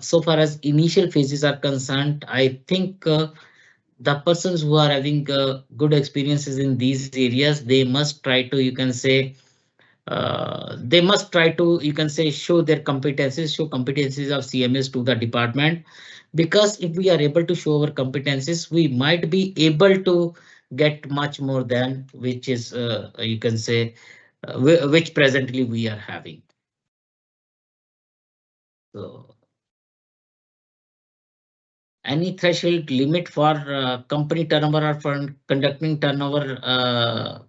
so far as initial phases are concerned, I think the persons who are having good experiences in these areas, they must try to, you can say, they must try to, you can say, show competencies of CMS to the department. Because if we are able to show our competencies, we might be able to get much more than which is, you can say, which presently we are having. So any threshold limit for company turnover or for conducting turnover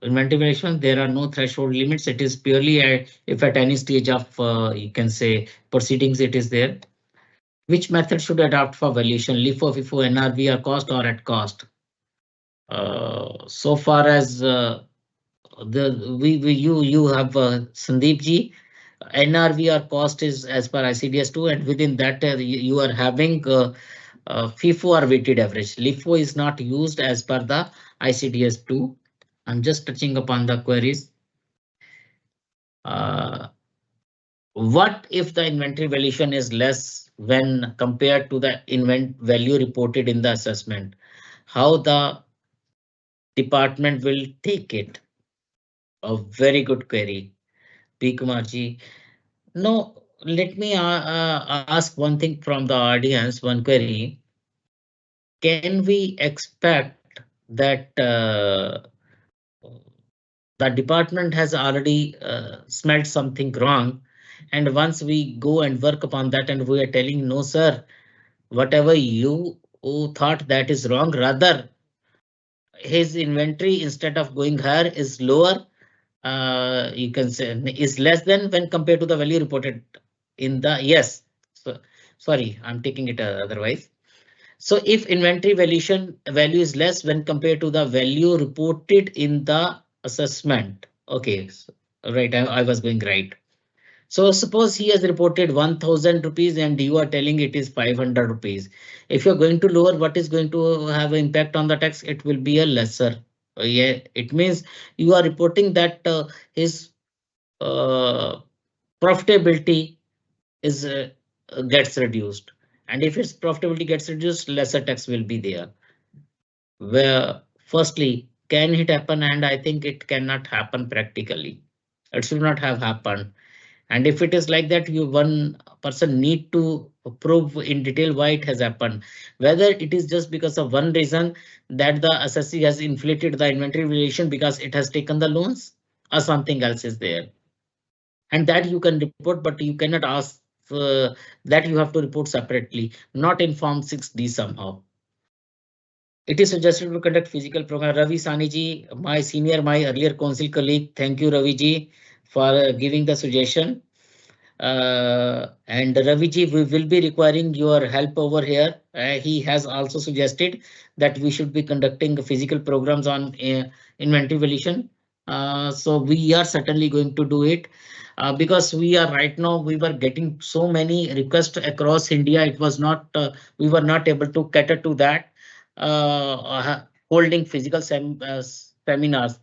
inventory valuation? There are no threshold limits. It is purely if at any stage of you can say proceedings it is there. Which method should adopt for valuation? LIFO, FIFO, NRV, or cost or at cost? So far as the we you have Sandeep ji. NRV or cost is as per ICDS 2, and within that you are having FIFO or weighted average. LIFO is not used as per the ICDS 2. I'm just touching upon the queries. Uh, what if the inventory valuation is less when compared to the invent value reported in the assessment? How the department will take it? A very good query, P. Kumar ji. No, let me ask one thing from the audience, one query. Can we expect that the department has already smelled something wrong, and once we go and work upon that and we are telling, no, sir, whatever you thought that is wrong, rather his inventory instead of going higher is lower, you can say is less than when compared to the value reported in the, yes. So, sorry, I'm taking it otherwise. So if inventory valuation value is less when compared to the value reported in the assessment. Okay, right, I was going right. So suppose he has reported 1000 rupees and you are telling it is 500 rupees. If you're going to lower, what is going to have an impact on the tax? It will be a lesser. Yeah, it means you are reporting that his uh, profitability is gets reduced. And if its profitability gets reduced, lesser tax will be there. Where firstly, can it happen? And I think it cannot happen practically. It should not have happened. And if it is like that, you one person need to prove in detail why it has happened. Whether it is just because of one reason that the assessee has inflated the inventory valuation because it has taken the loans, or something else is there. And that you can report, but you cannot ask that you have to report separately, not in Form 6D somehow. It is suggested to conduct physical program. Ravi Sani ji, my senior, my earlier council colleague. Thank you, Ravi ji, for giving the suggestion. And Raviji, we will be requiring your help over here. He has also suggested that we should be conducting physical programs on inventory valuation. So we are certainly going to do it because we are right now, we were getting so many requests across India. It was not, we were not able to cater to that. Holding physical seminars.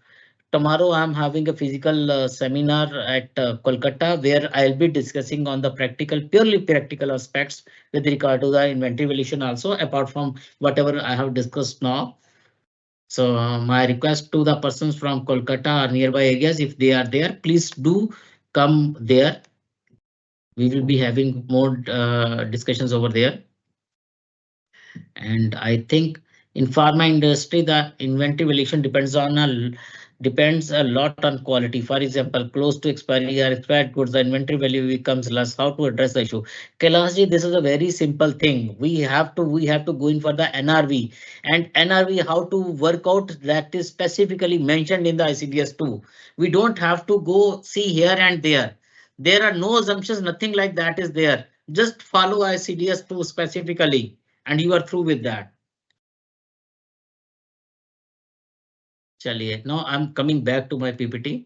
Tomorrow I'm having a physical seminar at Kolkata where I'll be discussing on the practical, purely practical aspects with regard to the inventory valuation also, apart from whatever I have discussed now. So my request to the persons from Kolkata or nearby areas, if they are there, please do come there. We will be having more discussions over there. And I think in pharma industry, the inventory valuation depends a lot on quality. For example, close to expiry or expired goods, the inventory value becomes less. How to address the issue? Kailash ji, this is a very simple thing. We have to go in for the NRV, and NRV how to work out, that is specifically mentioned in the ICDS 2. We don't have to go see here and there. There are no assumptions, nothing like that is there. Just follow ICDS 2 specifically and you are through with that. Chaliye. Now I'm coming back to my PPT.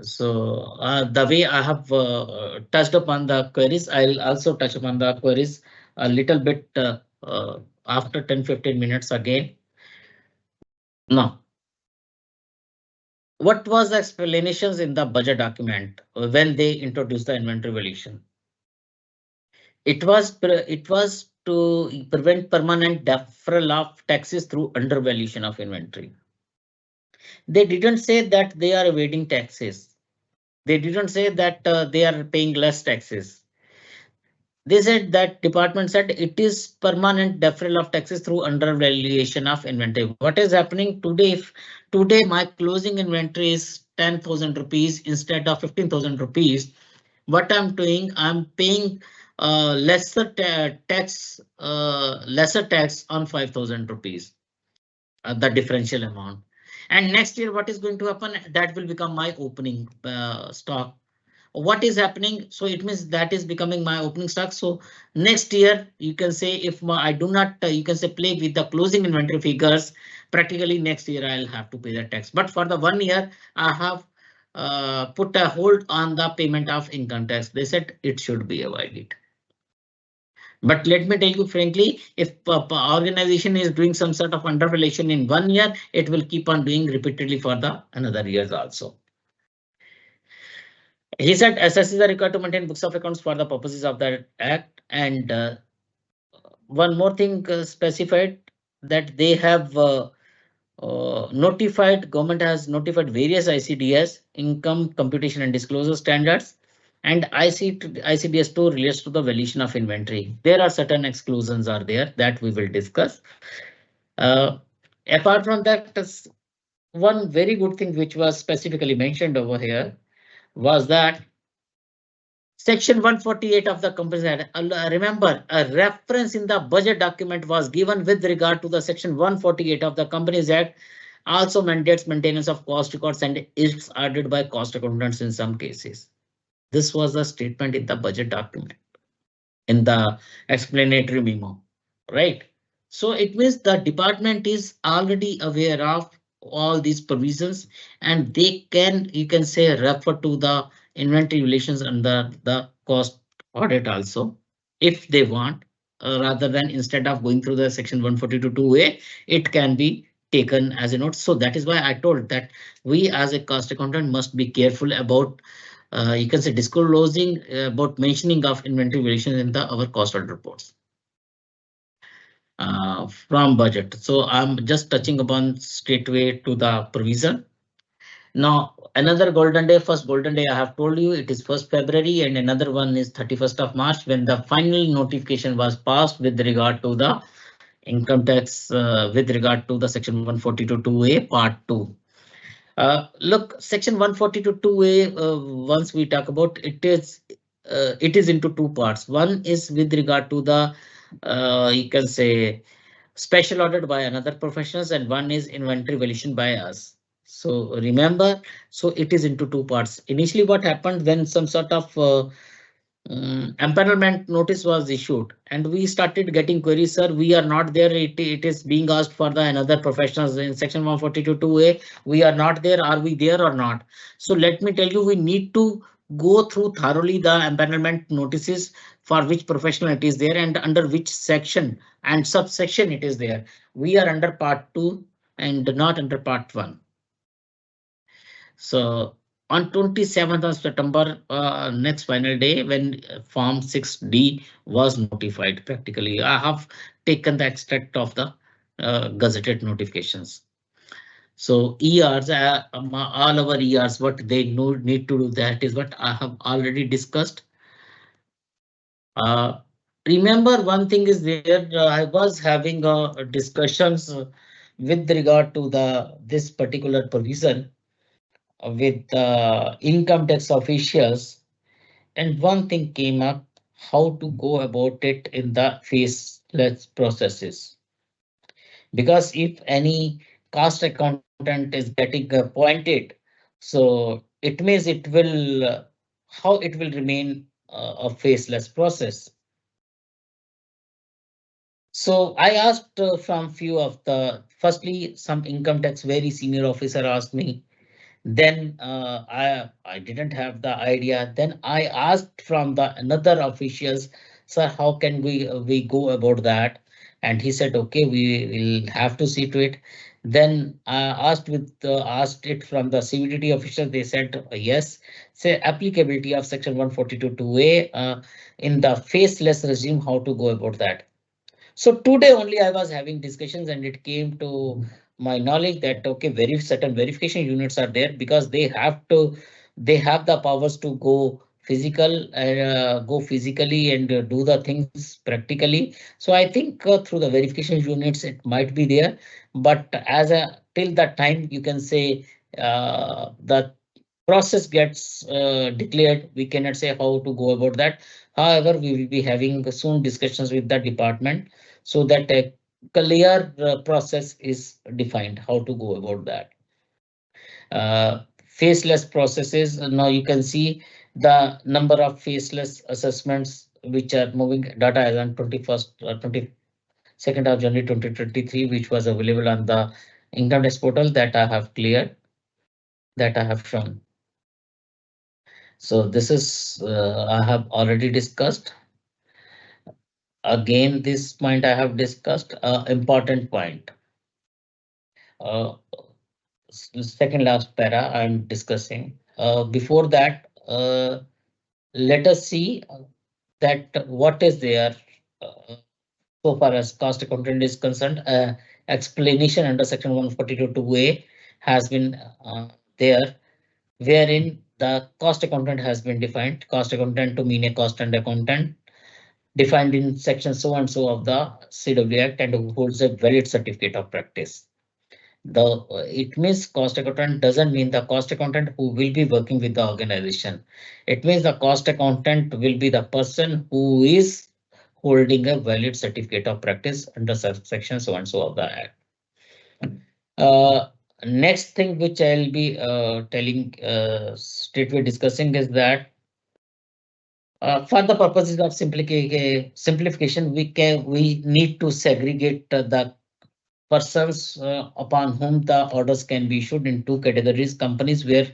So the way I have touched upon the queries, I'll also touch upon the queries a little bit after 10-15 minutes again. Now, what was the explanations in the budget document when they introduced the inventory valuation? It was to prevent permanent deferral of taxes through undervaluation of inventory. They didn't say that they are evading taxes. They didn't say that they are paying less taxes. They said that department said it is permanent deferral of taxes through undervaluation of inventory. What is happening today? If today my closing inventory is 10,000 rupees instead of 15,000 rupees, what I'm doing, I'm paying lesser tax on 5,000 rupees, the differential amount. And next year, what is going to happen? That will become my opening stock. What is happening? So it means that is becoming my opening stock. So next year, you can say if I do not, you can say play with the closing inventory figures, practically next year I'll have to pay the tax. But for the 1 year, I have put a hold on the payment of income tax. They said it should be avoided. But let me tell you frankly, if organization is doing some sort of undervaluation in 1 year, it will keep on doing repeatedly for the another years also. He said assessees are required to maintain books of accounts for the purposes of that act. And one more thing specified that they have notified, government has notified various ICDS, income computation and disclosure standards, and ICDS 2 relates to the valuation of inventory. There are certain exclusions are there that we will discuss. Apart from that, one very good thing which was specifically mentioned over here was that Section 148 of the Companies Act. Remember, a reference in the budget document was given with regard to the Section 148 of the Companies Act. Also mandates maintenance of cost records and is added by cost accountants in some cases. This was a statement in the budget document, in the explanatory memo, right? So it means the department is already aware of all these provisions and they can, you can say, refer to the inventory relations under the cost audit also if they want, rather than instead of going through the section 142 2A, it can be taken as a note. So that is why I told that we as a cost accountant must be careful about you can say disclosing about mentioning of inventory variation in the our cost audit reports from budget. So I'm just touching upon straightway to the provision. Now another golden day, first golden day I have told you it is 1st February and another one is 31st of March when the final notification was passed with regard to the income tax with regard to the section 142(2)(a) part 2. Look, section 142(2)(a), once we talk about it is into two parts. One is with regard to the you can say special audit by another professionals, and one is inventory valuation by us. So remember, so it is into two parts. Initially, what happened when some sort of empanelment notice was issued and we started getting queries, sir, we are not there. It is being asked for the another professionals in section 142(2)(a). We are not there. Are we there or not? So let me tell you, we need to go through thoroughly the empanelment notices for which professional it is there and under which section and subsection it is there. We are under part 2 and not under part 1. So on 27th of September, next final day, when Form 6D was notified, practically, I have taken the extract of the gazetted notifications. So ERs, all our ERs, what they need to do, that is what I have already discussed. Uh, Remember, one thing is there, I was having discussions with regard to the this particular provision with income tax officials, and one thing came up, how to go about it in the faceless processes. Because if any cost accountant is getting appointed, so it means it will how it will remain a faceless process. So I asked from few of the, firstly, some income tax very senior officer asked me. Then I didn't have the idea. Then I asked from the another officials, sir, how can we go about that? And he said, okay, we will have to see to it. Then I asked it from the CVDT official. They said yes. Say applicability of section 142(2)(a) in the faceless regime. How to go about that? So today only I was having discussions and it came to my knowledge that okay, very certain verification units are there because they have the powers to go physically and do the things practically. So I think through the verification units it might be there, but as a till that time you can say the process gets declared, we cannot say how to go about that. However, we will be having soon discussions with the department so that a clear process is defined how to go about that. Faceless processes. Now you can see the number of faceless assessments which are moving data as on 22nd of January 2023, which was available on the income tax portal that I have cleared, that I have shown. So this is I have already discussed. Again, this point I have discussed. Important point. Uh, Second last para I'm discussing. Before that, let us see that what is there so far as cost accountant is concerned. Explanation under section 142(2)(a) has been there, wherein the cost accountant has been defined. Cost accountant to mean a cost and accountant defined in section so and so of the CW Act and who holds a valid certificate of practice. It means cost accountant doesn't mean the cost accountant who will be working with the organization. It means the cost accountant will be the person who is holding a valid certificate of practice under section so and so of the Act. Uh, Next thing which I'll be telling straightway discussing is that for the purposes of simplification, we need to segregate the persons upon whom the orders can be issued in two categories: companies where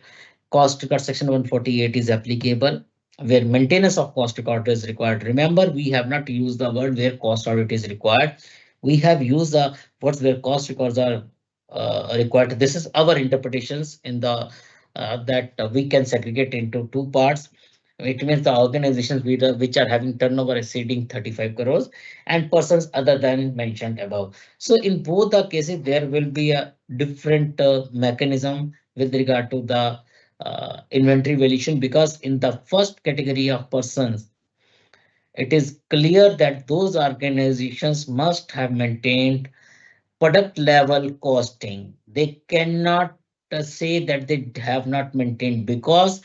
cost record section 148 is applicable, where maintenance of cost record is required. Remember, we have not used the word where cost audit is required. We have used the words where cost records are required. This is our interpretations in the that we can segregate into two parts. It means the organizations which are having turnover exceeding 35 crores and persons other than mentioned above. So in both the cases, there will be a different mechanism with regard to the inventory valuation, because in the first category of persons, it is clear that those organizations must have maintained product level costing. They cannot say that they have not maintained, because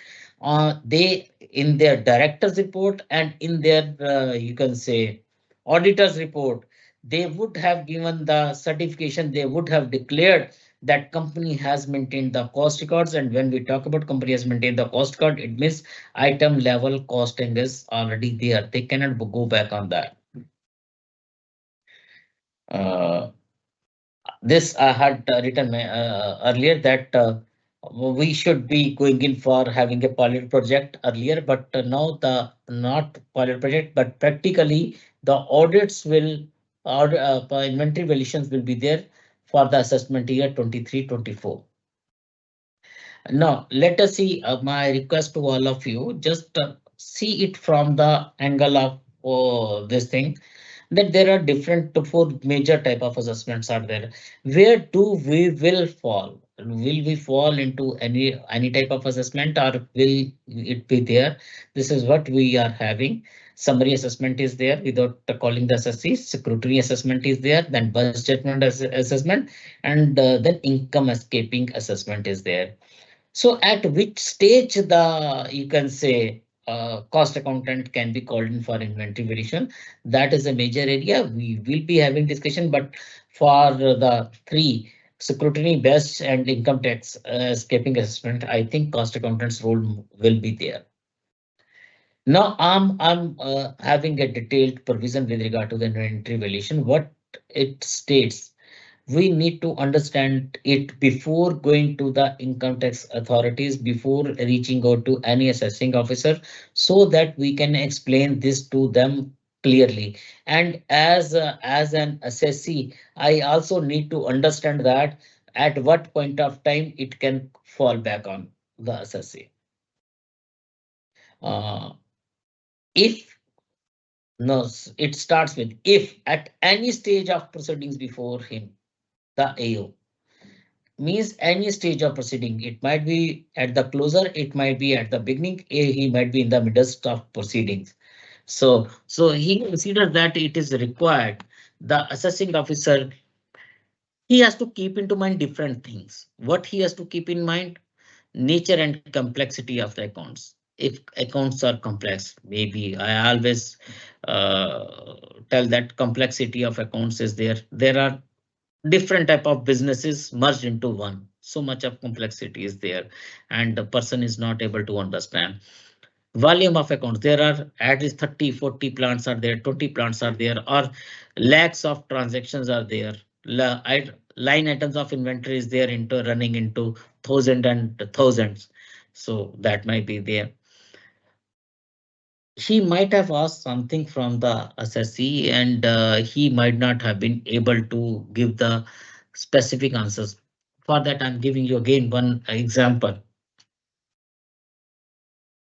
they, in their director's report and in their you can say auditor's report, they would have given the certification, they would have declared that company has maintained the cost records. And when we talk about company has maintained the cost record, it means item level costing is already there. They cannot go back on that. Uh, this I had written earlier that we should be going in for having a pilot project earlier, but now the not pilot project, but practically the audits will, or inventory valuations will be there for the assessment year 23-24. Now, let us see, my request to all of you, just see it from the angle of this thing, that there are different four major type of assessments are there. Where do we will fall? Will we fall into any type of assessment, or will it be there? This is what we are having. Summary assessment is there without calling the assessee. Scrutiny assessment is there. Then budget judgment assessment, and then income escaping assessment is there. So at which stage the, you can say, cost accountant can be called in for inventory valuation? That is a major area we will be having discussion. But for the three, scrutiny, best, and income tax escaping assessment, I think cost accountant's role will be there. Now I'm having a detailed provision with regard to the inventory valuation. What it states, we need to understand it before going to the income tax authorities, before reaching out to any assessing officer, so that we can explain this to them clearly. And as an assessee, I also need to understand that at what point of time it can fall back on the assessee. Uh, if no, it starts with if at any stage of proceedings before him, the AO, means any stage of proceeding. It might be at the closer, it might be at the beginning, he might be in the midst of proceedings. So he considers that it is required. The assessing officer, he has to keep into mind different things. What he has to keep in mind? Nature and complexity of the accounts. If accounts are complex, maybe I always tell that complexity of accounts is there. There are different type of businesses merged into one. So much of complexity is there, and the person is not able to understand. Volume of accounts, there are at least 30-40 plants are there, 20 plants are there, or lakhs of transactions are there. Line items of inventory is there into running into thousands and thousands. So that might be there. He might have asked something from the assessee, and he might not have been able to give the specific answers. For that, I'm giving you again one example.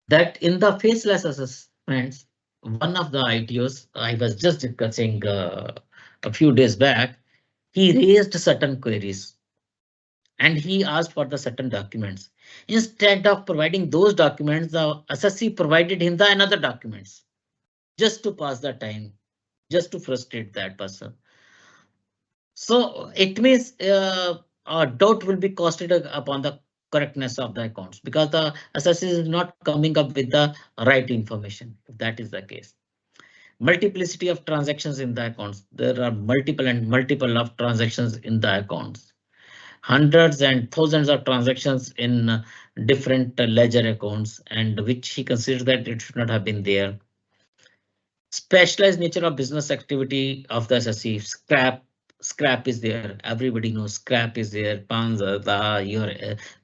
That in the faceless assessments, one of the ITOs I was just discussing a few days back, he raised certain queries and he asked for the certain documents. Instead of providing those documents, the assessee provided him the another documents just to pass the time, just to frustrate that person. So it means a doubt will be costed upon the correctness of the accounts, because the assessor is not coming up with the right information. If that is the case, multiplicity of transactions in the accounts. There are multiple and multiple of transactions in the accounts. Hundreds and thousands of transactions in different ledger accounts, and which he considers that it should not have been there. Specialized nature of business activity of the SSC. Scrap is there. Everybody knows scrap is there. Your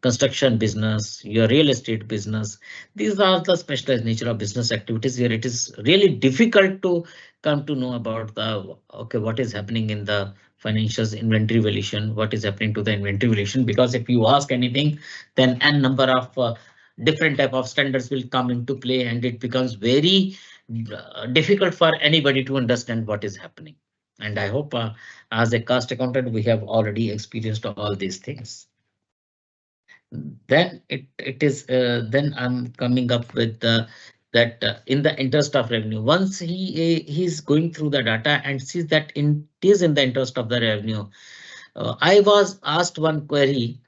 construction business, your real estate business. These are the specialized nature of business activities where it is really difficult to come to know about the, okay, what is happening in the financials, inventory valuation, what is happening to the inventory valuation. Because if you ask anything, then n number of different type of standards will come into play, and it becomes very difficult for anybody to understand what is happening. And I hope as a cost accountant, we have already experienced all these things. then it is then I'm coming up with that in the interest of revenue. Once he's going through the data and sees that it is in the interest of the revenue. I was asked one query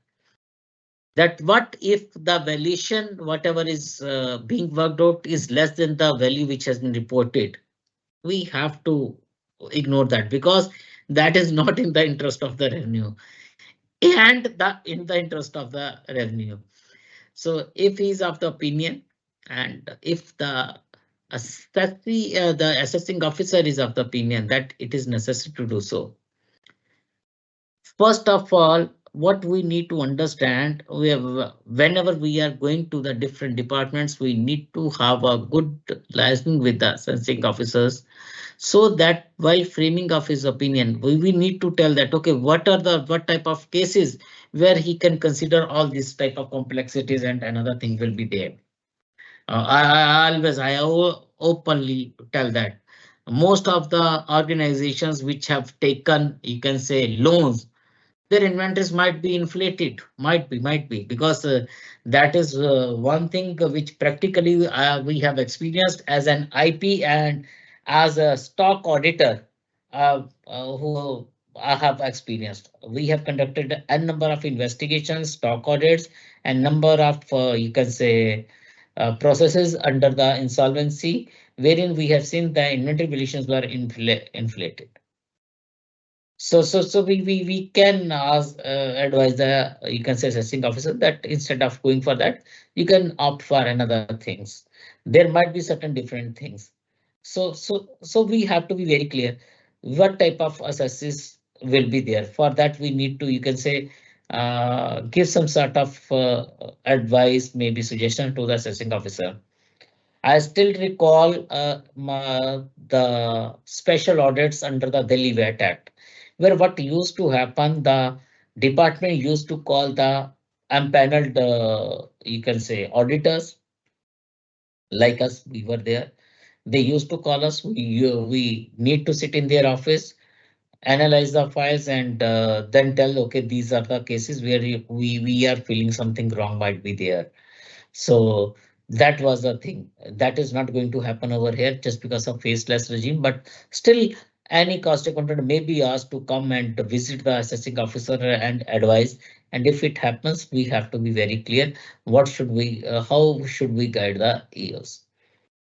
that what if the valuation, whatever is being worked out, is less than the value which has been reported. We have to ignore that because that is not in the interest of the revenue and the in the interest of the revenue. So if he's of the opinion and if the assessing officer is of the opinion that it is necessary to do so, first of all, what we need to understand, whenever we are going to the different departments, we need to have a good liaison with the assessing officers so that while framing of his opinion, we need to tell that, okay, what type of cases where he can consider all these type of complexities and another thing will be there. I openly tell that most of the organizations which have taken, you can say, loans, their inventories might be inflated, might be, because that is one thing which practically we have experienced as an IP and as a stock auditor who I have experienced. We have conducted a number of investigations, stock audits, and number of you can say processes under the insolvency, wherein we have seen the inventory valuations were inflated. So we can ask, advise the you can say assessing officer that instead of going for that, you can opt for another things. There might be certain different things. So we have to be very clear what type of assesses will be there. For that we need to, you can say, give some sort of advice, maybe suggestion to the assessing officer. I still recall the special audits under the Delhi VAT Act, where what used to happen, the department used to call the empaneled, you can say, auditors like us. We were there. They used to call us. We need to sit in their office, analyze the files, and then tell, okay, these are the cases where we are feeling something wrong might be there. So that was the thing. That is not going to happen over here just because of faceless regime, but still any cost accountant may be asked to come and visit the assessing officer and advise. And if it happens, we have to be very clear what should we, how should we guide the EOs?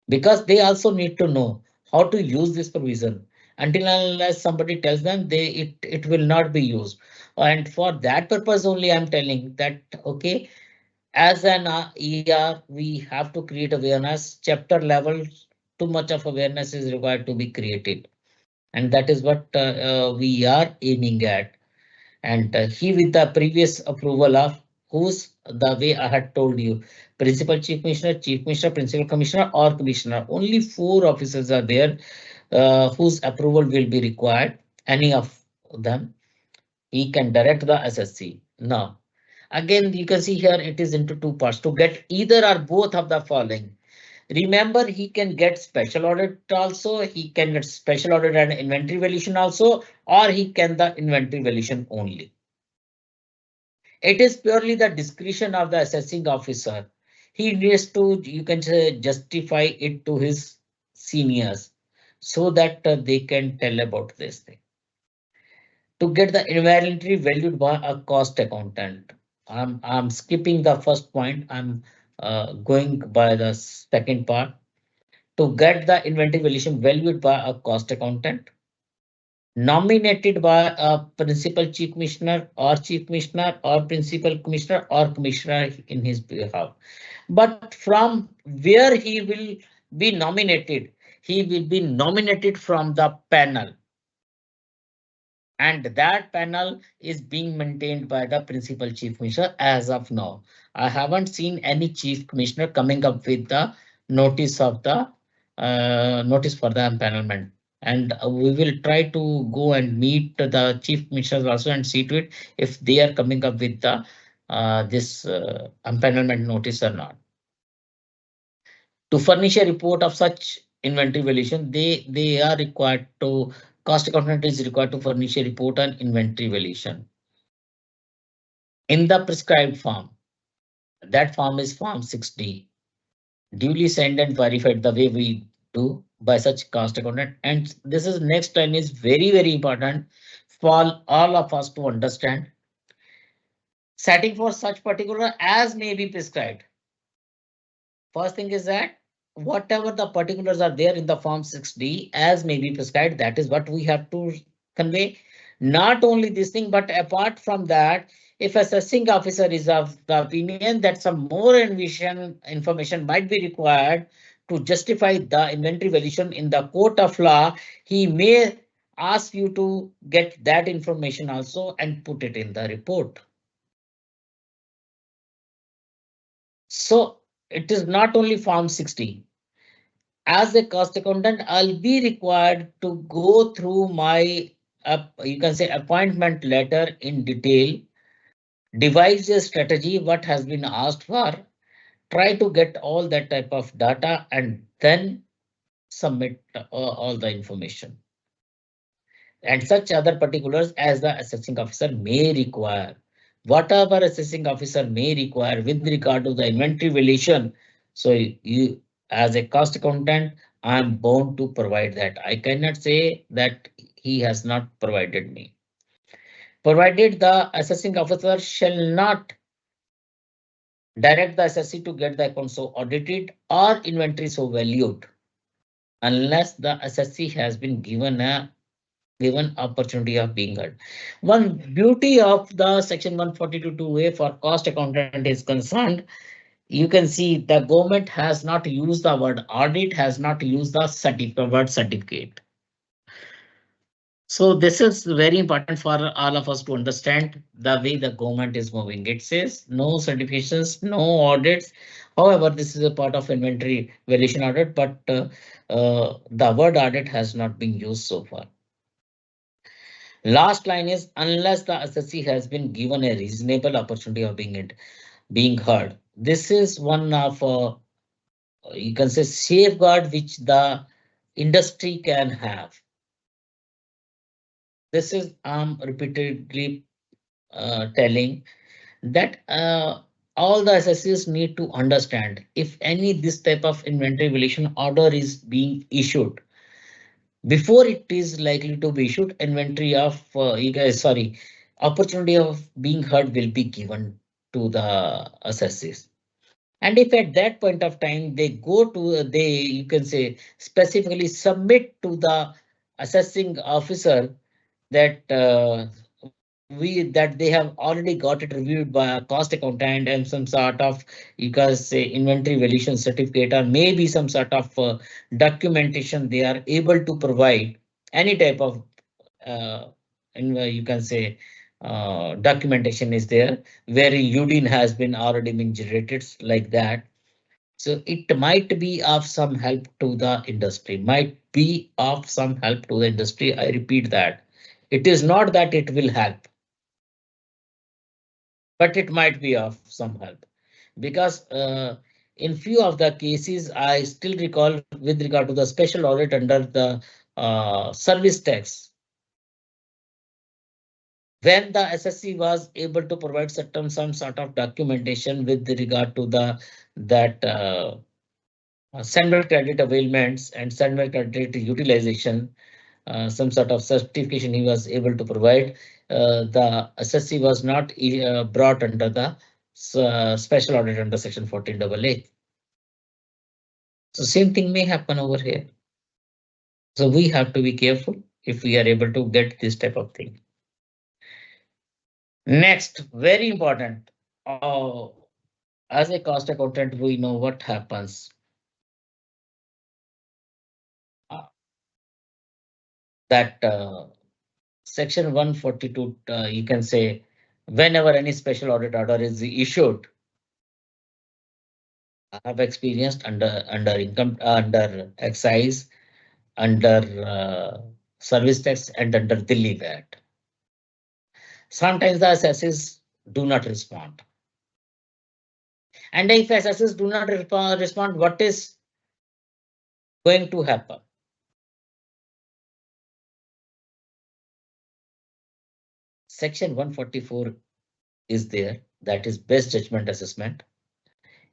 Because they also need to know how to use this provision. Until unless somebody tells them, it will not be used. And for that purpose only, I'm telling that, okay, as an ER, we have to create awareness. Chapter level, too much of awareness is required to be created. And that is what we are aiming at. And he with the previous approval of who's the way I had told you, principal chief commissioner, principal commissioner or commissioner. Only 4 officers are there whose approval will be required. Any of them, he can direct the SSC. Now, again, you can see here it is into 2 parts to get either or both of the following. Remember, he can get special audit also, he can get special audit and inventory valuation also, or he can the inventory valuation only. It is purely the discretion of the assessing officer. He needs to, you can say, justify it to his seniors so that they can tell about this thing. To get the inventory valued by a cost accountant. I'm skipping the first point. I'm going by the second part. To get the inventory valuation valued by a cost accountant, nominated by a principal chief commissioner or principal commissioner or commissioner in his behalf. But from where he will be nominated, he will be nominated from the panel. And that panel is being maintained by the principal chief commissioner as of now. I haven't seen any chief commissioner coming up with the notice of the notice for the empanelment. And we will try to go and meet the chief commissioners also and see to it if they are coming up with the this empanelment notice or not. To furnish a report of such inventory valuation, they are required to, cost accountant is required to furnish a report on inventory valuation in the prescribed form. That form is Form 6D, duly signed and verified the way we do by such cost accountant. And this is next line is very, very important for all of us to understand. Setting for such particular as may be prescribed. First thing is that whatever the particulars are there in the Form 6D as may be prescribed, that is what we have to convey. Not only this thing, but apart from that, if assessing officer is of the opinion that some more information might be required to justify the inventory valuation in the court of law, he may ask you to get that information also and put it in the report. So it is not only Form 60. As a cost accountant, I'll be required to go through my, you can say, appointment letter in detail, devise a strategy, what has been asked for, try to get all that type of data and then submit all the information and such other particulars as the assessing officer may require. Whatever assessing officer may require with regard to the inventory valuation. So you, as a cost accountant, I'm bound to provide that. I cannot say that he has not provided me. Provided the assessing officer shall not direct the assessee to get the account so audited or inventory so valued unless the assessee has been given opportunity of being heard. One beauty of the section 142(2)(a) for cost accountant is concerned, you can see the government has not used the word audit, has not used the word certificate. So this is very important for all of us to understand the way the government is moving. It says no certifications, no audits. However, this is a part of inventory valuation audit, but the word audit has not been used so far. Last line is unless the assessee has been given a reasonable opportunity of being heard. This is one of you can say safeguard which the industry can have. This is repeatedly telling that all the assessors need to understand if any this type of inventory valuation order is being issued. Before it is likely to be issued, inventory of you guys, sorry, opportunity of being heard will be given to the assessors. And if at that point of time they go to they you can say specifically submit to the assessing officer that they have already got it reviewed by a cost accountant and some sort of you can say inventory valuation certificate or maybe some sort of documentation they are able to provide any type of uh, you can say documentation is there where UDIN has been already been generated like that. So it might be of some help to the industry, might be of some help to the industry. I repeat that. It is not that it will help, but it might be of some help because in few of the cases, I still recall with regard to the special audit under the service tax. When the SSC was able to provide some sort of documentation with regard to the that standard credit availments and standard credit utilization, some sort of certification he was able to provide. The SSC was not brought under the special audit under section 14AA. So same thing may happen over here. So we have to be careful if we are able to get this type of thing. Next, very important. As a cost accountant, we know what happens. That section 142, you can say, whenever any special audit order is issued, I have experienced under income, under excise, under service tax, and under Delhi VAT. Sometimes the assessors do not respond. And if assessors do not respond, what is going to happen? Section 144 is there, that is best judgment assessment.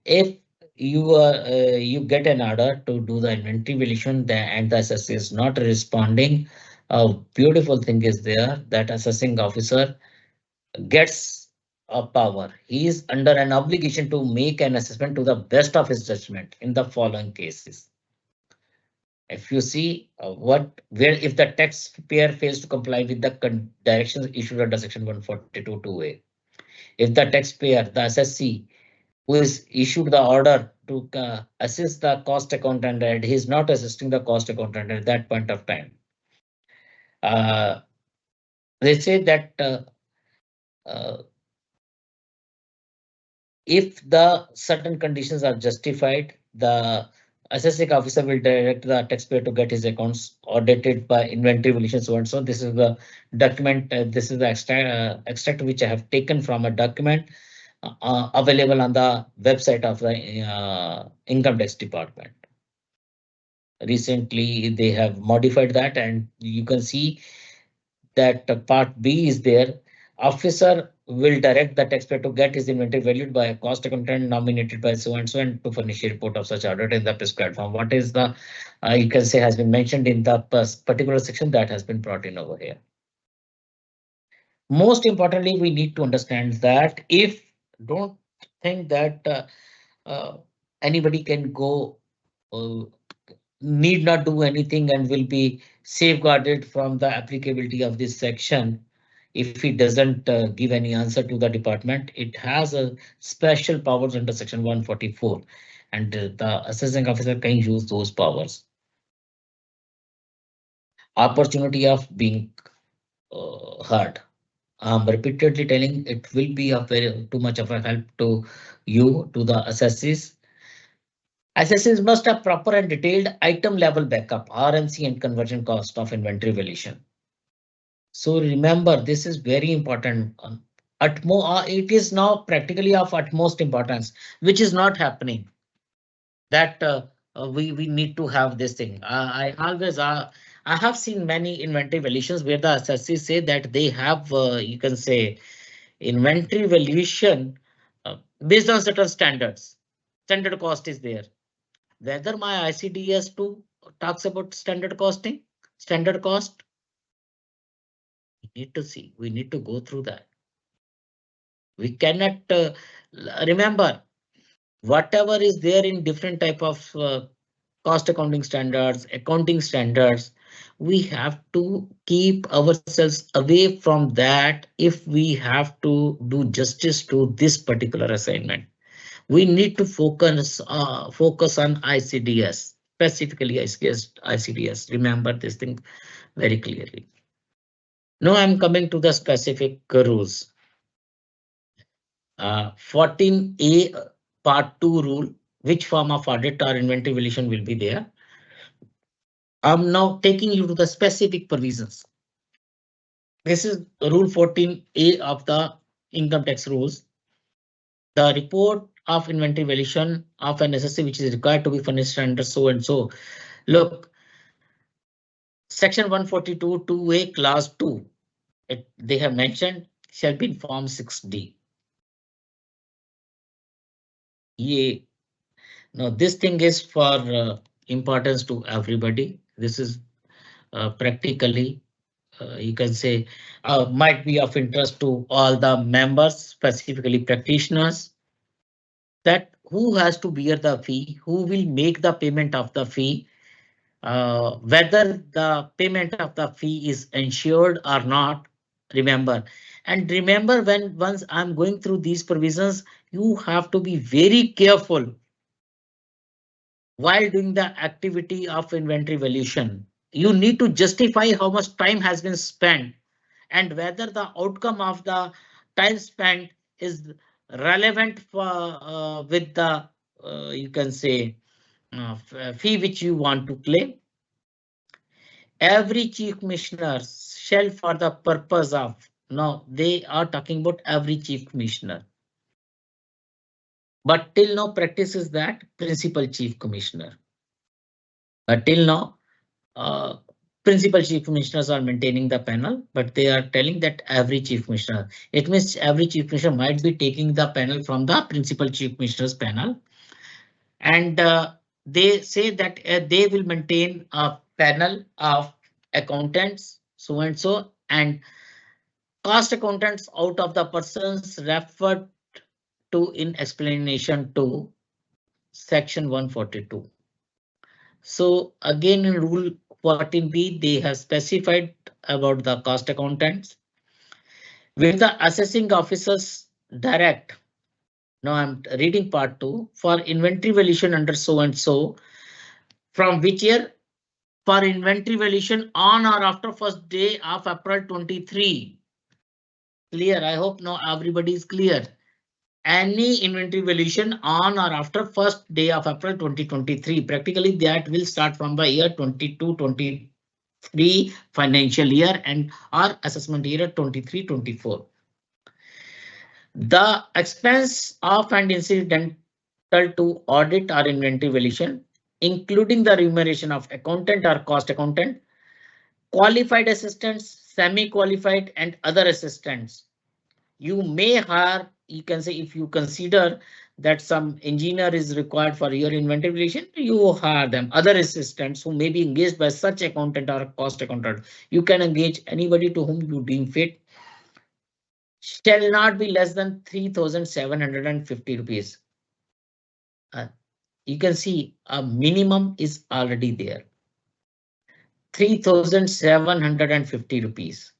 If you get an order to do the inventory valuation and the assessor is not responding, a beautiful thing is there that assessing officer gets a power. He is under an obligation to make an assessment to the best of his judgment in the following cases. If you see where if the taxpayer fails to comply with the directions issued under section 142 2A, if the taxpayer, the assessee, who is issued the order to assist the cost accountant and he is not assisting the cost accountant at that point of time, uh, they say that uh, if the certain conditions are justified, the assessing officer will direct the taxpayer to get his accounts audited by inventory valuation, so and so. This is the document. This is the extract which I have taken from a document available on the website of the income tax department. Recently, they have modified that, and you can see that part B is there. Officer will direct the taxpayer to get his inventory valued by a cost accountant nominated by so and so and to furnish a report of such audit in the prescribed form. What is the, you can say, has been mentioned in the particular section that has been brought in over here. Most importantly, we need to understand that if don't think that anybody can go uh, need not do anything and will be safeguarded from the applicability of this section. If it doesn't give any answer to the department, it has a special powers under section 144 and the assessing officer can use those powers. Opportunity of being heard. I'm repeatedly telling it will be a very too much of a help to you, to the assessees. Assessors must have proper and detailed item level backup, RMC and conversion cost of inventory valuation. So remember, this is very important. It is now practically of utmost importance, which is not happening. That we need to have this thing. I have seen many inventory valuations where the assessors say that they have you can say inventory valuation based on certain standards. Standard cost is there. Whether my ICDS2 talks about standard costing, standard cost, we need to see, we need to go through that. We cannot remember whatever is there in different type of cost accounting standards. We have to keep ourselves away from that if we have to do justice to this particular assignment. We need to focus on ICDS, specifically ICDS. Remember this thing very clearly. Now I'm coming to the specific rules. 14A part 2 rule, which form of audit or inventory valuation will be there. I'm now taking you to the specific provisions. This is rule 14A of the income tax rules. The report of inventory valuation of an assessee which is required to be furnished under so and so. Look, section 142 2A clause 2, they have mentioned shall be in form 6D. Yeah. Now this thing is for importance to everybody. This is practically you can say might be of interest to all the members, specifically practitioners, that who has to bear the fee, who will make the payment of the fee, whether the payment of the fee is ensured or not. Remember, and remember, when once I'm going through these provisions, you have to be very careful while doing the activity of inventory valuation. You need to justify how much time has been spent and whether the outcome of the time spent is relevant for with the you can say fee which you want to claim. Every chief commissioner shall for the purpose of, now they are talking about every chief commissioner, but till now practice is that principal chief commissioner. But till now principal chief commissioners are maintaining the panel, but they are telling that every chief commissioner. It means every chief commissioner might be taking the panel from the principal chief commissioners panel. And they say that they will maintain a panel of accountants, so and so, and cost accountants out of the persons referred to in explanation to section 142. So again, in rule 14b, they have specified about the cost accountants, where the assessing officers direct. Now I'm reading part 2 for inventory valuation under so and so, from which year? For inventory valuation on or after first day of April 23. Clear? I hope now everybody is clear. Any inventory valuation on or after first day of April 2023. Practically that will start from the year 22-23 financial year and our assessment year 23-24. The expense of and incidental to audit or inventory valuation, including the remuneration of accountant or cost accountant, qualified assistants, semi-qualified and other assistants. You may hire, you can say, if you consider that some engineer is required for your inventory valuation, you hire them. Other assistants who may be engaged by such accountant or cost accountant. You can engage anybody to whom you deem fit. Shall not be less than 3,750 rupees. You can see a minimum is already there. 3,750 rupees.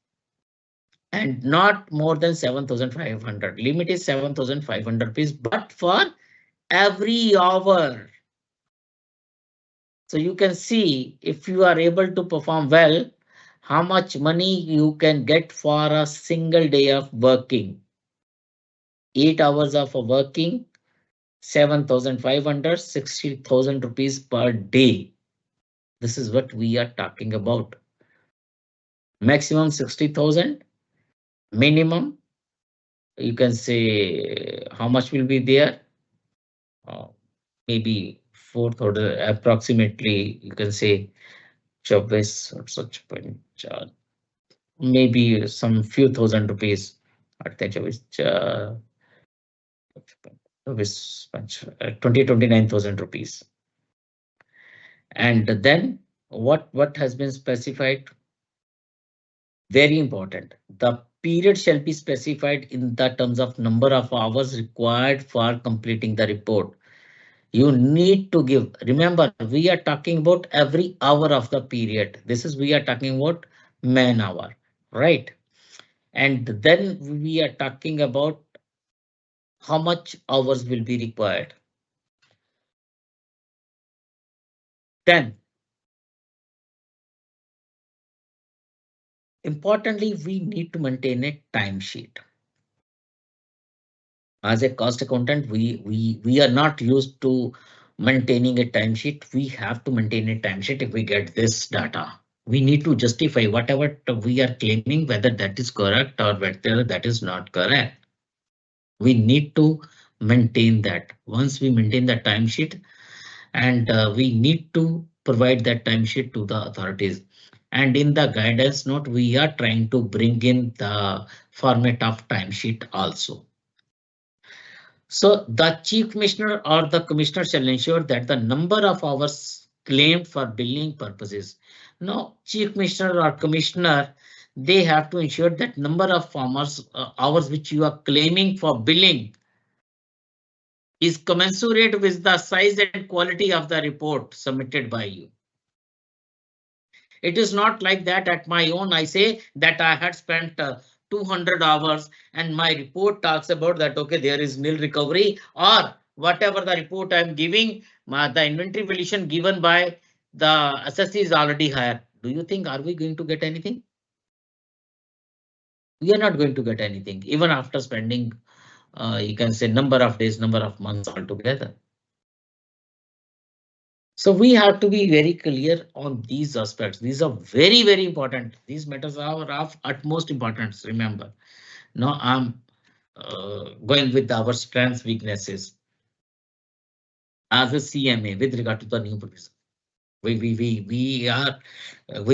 And not more than 7,500. Limit is 7,500 rupees, but for every hour. So you can see if you are able to perform well, how much money you can get for a single day of working. 8 hours of working, 7,500, 60,000 rupees per day. This is what we are talking about. Maximum 60,000, minimum, you can say how much will be there? Maybe 4,000, approximately, you can say 24 or such point, maybe some few thousand rupees at the 29,000 rupees. And then what has been specified? Very important. The period shall be specified in the terms of number of hours required for completing the report. You need to give. Remember, we are talking about every hour of the period. This is we are talking about man hour, right? And then we are talking about how much hours will be required. Then, importantly, we need to maintain a timesheet. As a cost accountant, we are not used to maintaining a timesheet. We have to maintain a timesheet if we get this data. We need to justify whatever we are claiming, whether that is correct or whether that is not correct. We need to maintain that. Once we maintain the timesheet, and we need to provide that timesheet to the authorities. And in the guidance note, we are trying to bring in the format of timesheet also. So the chief commissioner or the commissioner shall ensure that the number of hours claimed for billing purposes. Now, chief commissioner or commissioner, they have to ensure that number of hours which you are claiming for billing is commensurate with the size and quality of the report submitted by you. It is not like that at my own. I say that I had spent 200 hours and my report talks about that. OK, there is nil recovery or whatever the report I'm giving, the inventory valuation given by the assessee is already higher. Do you think are we going to get anything? We are not going to get anything, even after spending, you can say, number of days, number of months altogether. So we have to be very clear on these aspects. These are very, very important. These matters are of utmost importance. Remember, now I'm going with our strengths, weaknesses as a CMA with regard to the new provision. We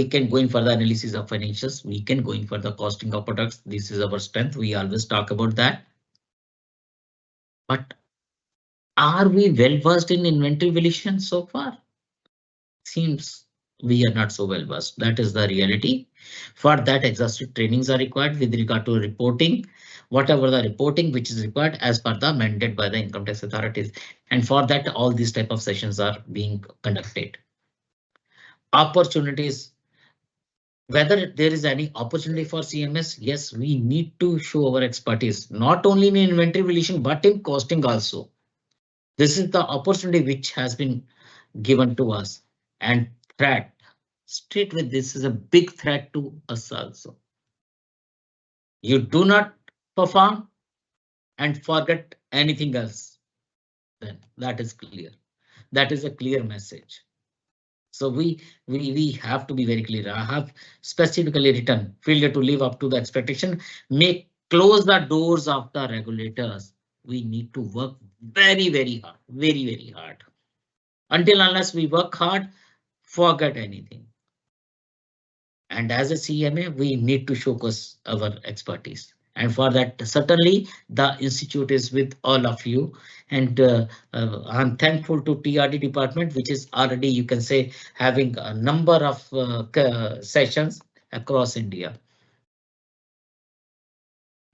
can go in for the analysis of financials. We can go in for the costing of products. This is our strength. We always talk about that. But Are we well versed in inventory valuation so far? Seems we are not so well versed. That is the reality. For that, exhaustive trainings are required with regard to reporting, whatever the reporting which is required as per the mandate by the income tax authorities. And for that, all these type of sessions are being conducted. Opportunities. Whether there is any opportunity for CMS, yes, we need to show our expertise, not only in inventory valuation, but in costing also. This is the opportunity which has been given to us. And threat, straight with this is a big threat to us also. You do not perform and forget anything else. Then that is clear. That is a clear message. So we have to be very clear. I have specifically written failure to live up to the expectation, may close the doors of the regulators. We need to work very hard, very hard. Until unless we work hard, forget anything. And as a CMA, we need to showcase our expertise. And for that, certainly the institute is with all of you. And I'm thankful to TRD department, which is already, you can say, having a number of sessions across India.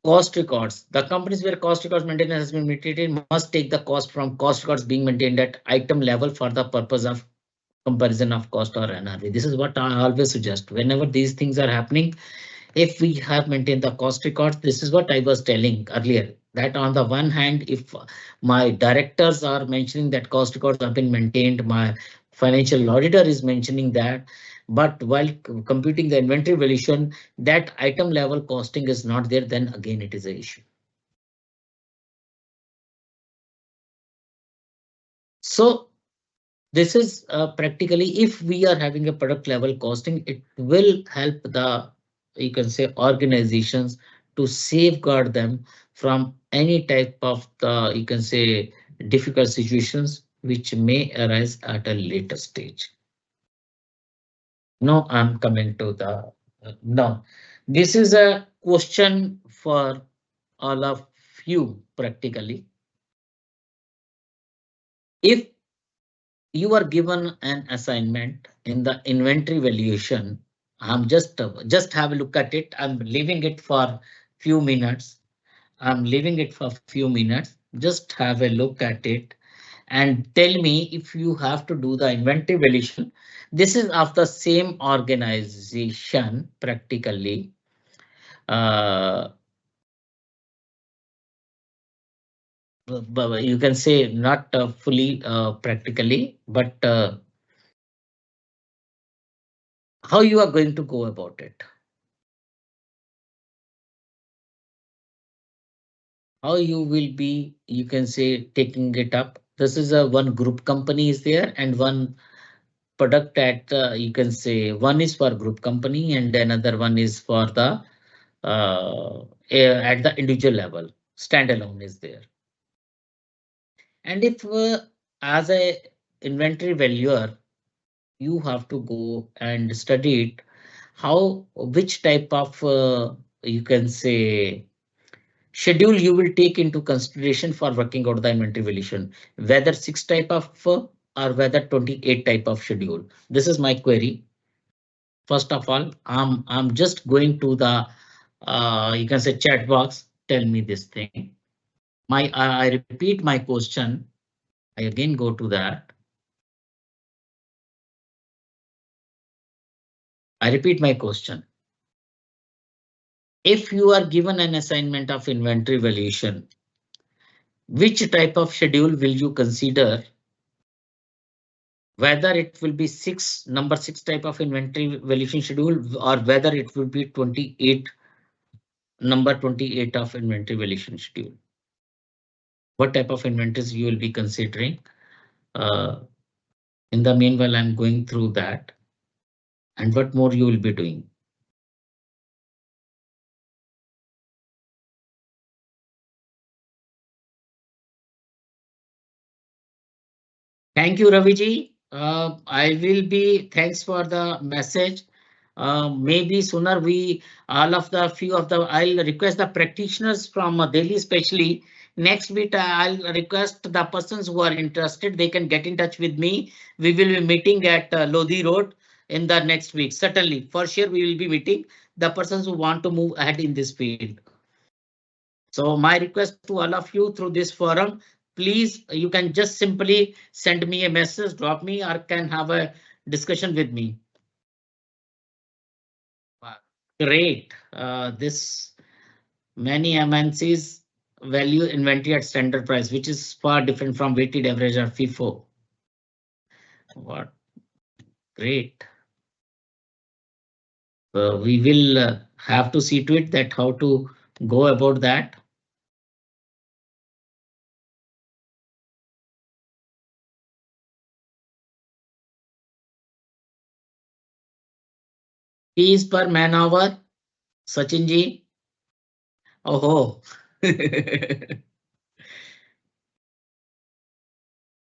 Cost records. The companies where cost records maintenance has been maintained must take the cost from cost records being maintained at item level for the purpose of comparison of cost or NRV. This is what I always suggest whenever these things are happening. If we have maintained the cost records, this is what I was telling earlier, that on the one hand, if my directors are mentioning that cost records have been maintained, my financial auditor is mentioning that, but while computing the inventory valuation, that item level costing is not there, then again it is an issue. So this is practically, if we are having a product level costing, it will help the, you can say, organizations to safeguard them from any type of the, you can say, difficult situations which may arise at a later stage. Now I'm coming to the now. This is a question for all of you practically. If you are given an assignment in the inventory valuation, I'm just have a look at it. I'm leaving it for few minutes. I'm leaving it for few minutes. Just have a look at it and tell me if you have to do the inventory valuation. This is of the same organization practically. You can say not fully practically, but how you are going to go about it? How you will be, you can say, taking it up? This is a one group company is there and one product at you can say one is for group company and another one is for the at the individual level, standalone is there. And if as a inventory valuer, you have to go and study it, how which type of you can say schedule you will take into consideration for working out the inventory valuation, whether 6 type of or whether 28 type of schedule. This is my query. First of all, I'm just going to the you can say chat box. Tell me this thing. I repeat my question. I again go to that. I repeat my question. If you are given an assignment of inventory valuation, which type of schedule will you consider? Whether it will be number six type of inventory valuation schedule or whether it will be 28 number 28 of inventory valuation schedule. What type of inventories you will be considering? In the meanwhile, I'm going through that. And what more you will be doing? Thank you, Raviji. I will be, thanks for the message. Maybe sooner we, all of the few of the, I'll request the practitioners from Delhi especially, Next week, I'll request the persons who are interested, they can get in touch with me. We will be meeting at Lodi Road in the next week. Certainly, for sure, we will be meeting the persons who want to move ahead in this field. So my request to all of you through this forum, please, you can just simply send me a message, drop me, or can have a discussion with me. Wow, great. This many MNCs value inventory at standard price, which is far different from weighted average or FIFO. What great. We will have to see to it that how to go about that. Fees per man hour, Sachin ji. Oh.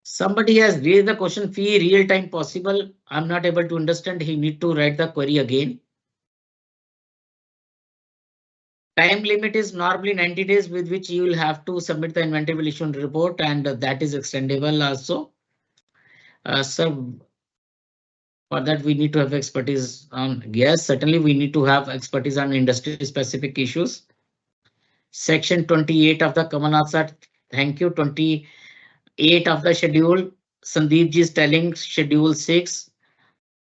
Somebody has raised the question fee real time possible. I'm not able to understand. He need to write the query again. Time limit is normally 90 days with which you will have to submit the inventory valuation report, and that is extendable also. So for that we need to have expertise on. Yes, certainly we need to have expertise on industry specific issues. Section 28 of the Kamalnath Act. Thank you. 28 of the schedule. Sandeep ji is telling schedule 6.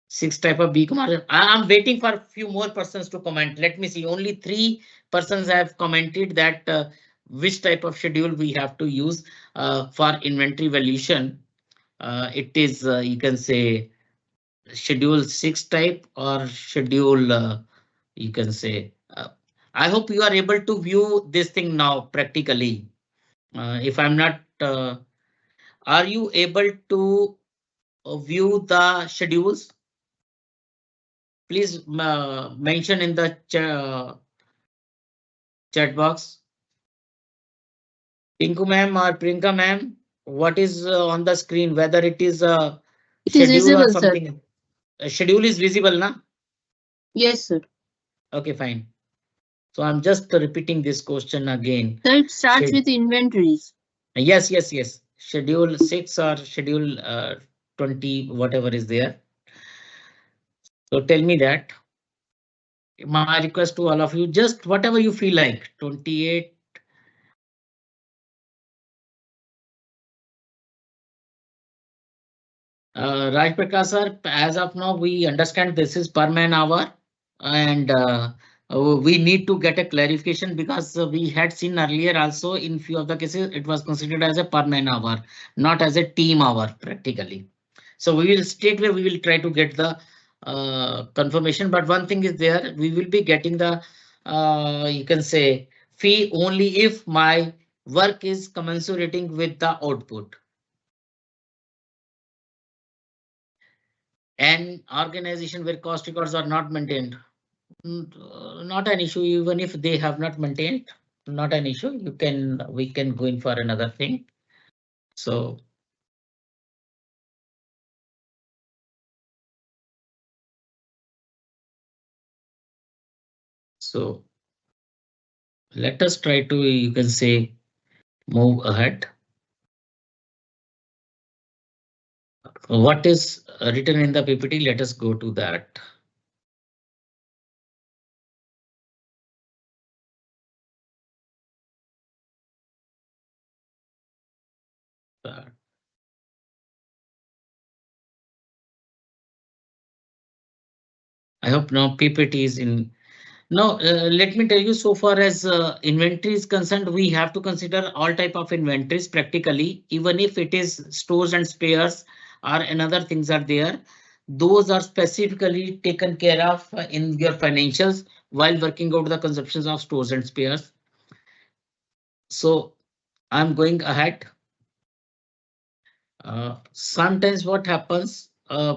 6 type of B command. I'm waiting for a few more persons to comment. Let me see. Only 3 persons have commented that which type of schedule we have to use for inventory valuation. It is you can say schedule 6 type or schedule you can say. I hope you are able to view this thing now practically. If I'm not, are you able to view the schedules? Please mention in the chat box. Tinku ma'am or Prinka ma'am, what is on the screen? Whether it is a It is schedule or visible, sir. something. A schedule is visible, na? Yes, sir. Okay, fine. So I'm just repeating this question again. So it starts with inventories. Yes, yes, yes. Schedule 6 or schedule 20, whatever is there. So tell me that. My request to all of you, just whatever you feel like. 28. Raj Prakash sir, as of now, we understand this is per man hour, and we need to get a clarification because we had seen earlier also in few of the cases it was considered as a per man hour, not as a team hour practically. So we will straightway we will try to get the confirmation. But one thing is there, we will be getting the you can say fee only if my work is commensurating with the output. And organization where cost records are not maintained, not an issue. Even if they have not maintained, not an issue. We can go in for another thing. So let us try to, you can say, move ahead. What is written in the PPT? Let us go to that. I hope now PPT is in. Now, let me tell you, so far as inventory is concerned, we have to consider all type of inventories practically, even if it is stores and spares or another things are there. Those are specifically taken care of in your financials while working out the consumptions of stores and spares. So I'm going ahead. Sometimes what happens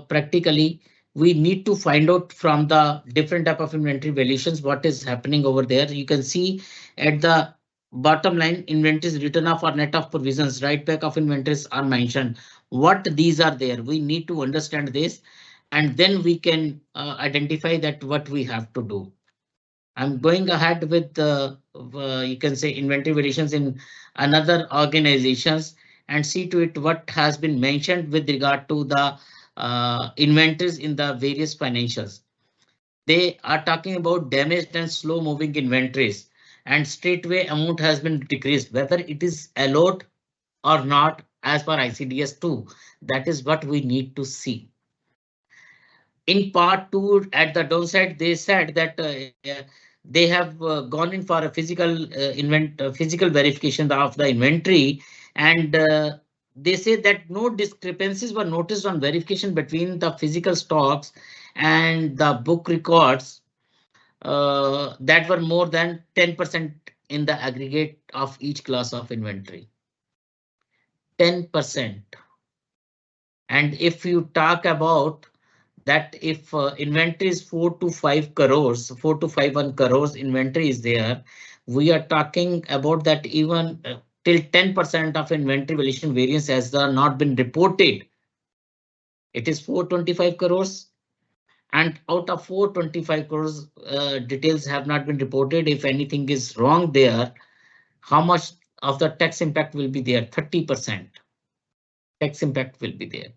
practically, we need to find out from the different type of inventory valuations what is happening over there. You can see at the bottom line, inventories written off or net of provisions, right back of inventories are mentioned. What these are there, we need to understand this, and then we can identify that what we have to do. I'm going ahead with you can say inventory valuations in another organizations and see to it what has been mentioned with regard to the inventories in the various financials. They are talking about damaged and slow moving inventories and straightway amount has been decreased, whether it is allowed or not as per ICDS 2. That is what we need to see. In part two, at the downside, they said that they have gone in for a physical verification of the inventory, and they say that no discrepancies were noticed on verification between the physical stocks and the book records that were more than 10% in the aggregate of each class of inventory. 10%. And if you talk about that, if inventory is 4 to 5 crores, 4 to 5 crores inventory is there, we are talking about that even till 10% of inventory valuation variance has not been reported. It is 425 crores. And out of 425 crores, details have not been reported. If anything is wrong there, how much of the tax impact will be there? 30% tax impact will be there.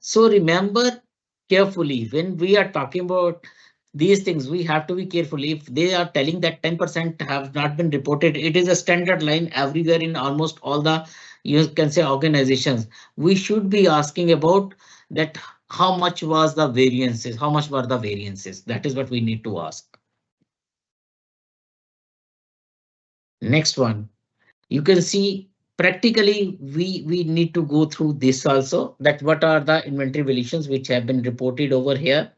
So remember carefully when we are talking about these things, we have to be careful. If they are telling that 10% have not been reported, it is a standard line everywhere in almost all the, you can say, organizations. We should be asking about that how much was the variances, how much were the variances? That is what we need to ask. Next one, you can see practically we need to go through this also, that what are the inventory valuations which have been reported over here,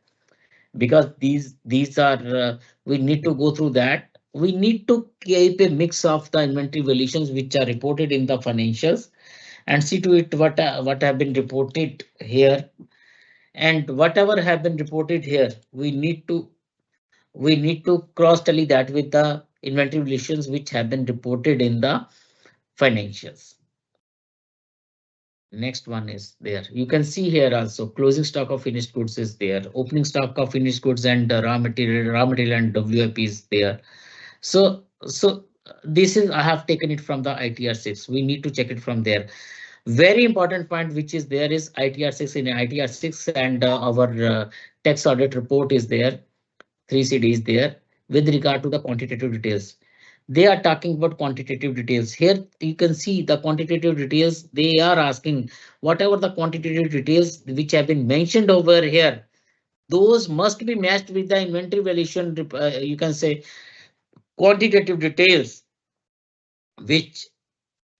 because these are we need to go through that. We need to keep a mix of the inventory valuations which are reported in the financials and see to it what have been reported here, and whatever have been reported here we need to cross tally that with the inventory valuations which have been reported in the financials. Next one is there. You can see here also closing stock of finished goods is there. Opening stock of finished goods and raw material and WIP is there. So this is, I have taken it from the ITR 6. We need to check it from there. Very important point which is there is ITR 6 in ITR 6, and our tax audit report is there. 3CD is there with regard to the quantitative details. They are talking about quantitative details. Here you can see the quantitative details. They are asking whatever the quantitative details which have been mentioned over here, those must be matched with the inventory valuation, you can say, quantitative details which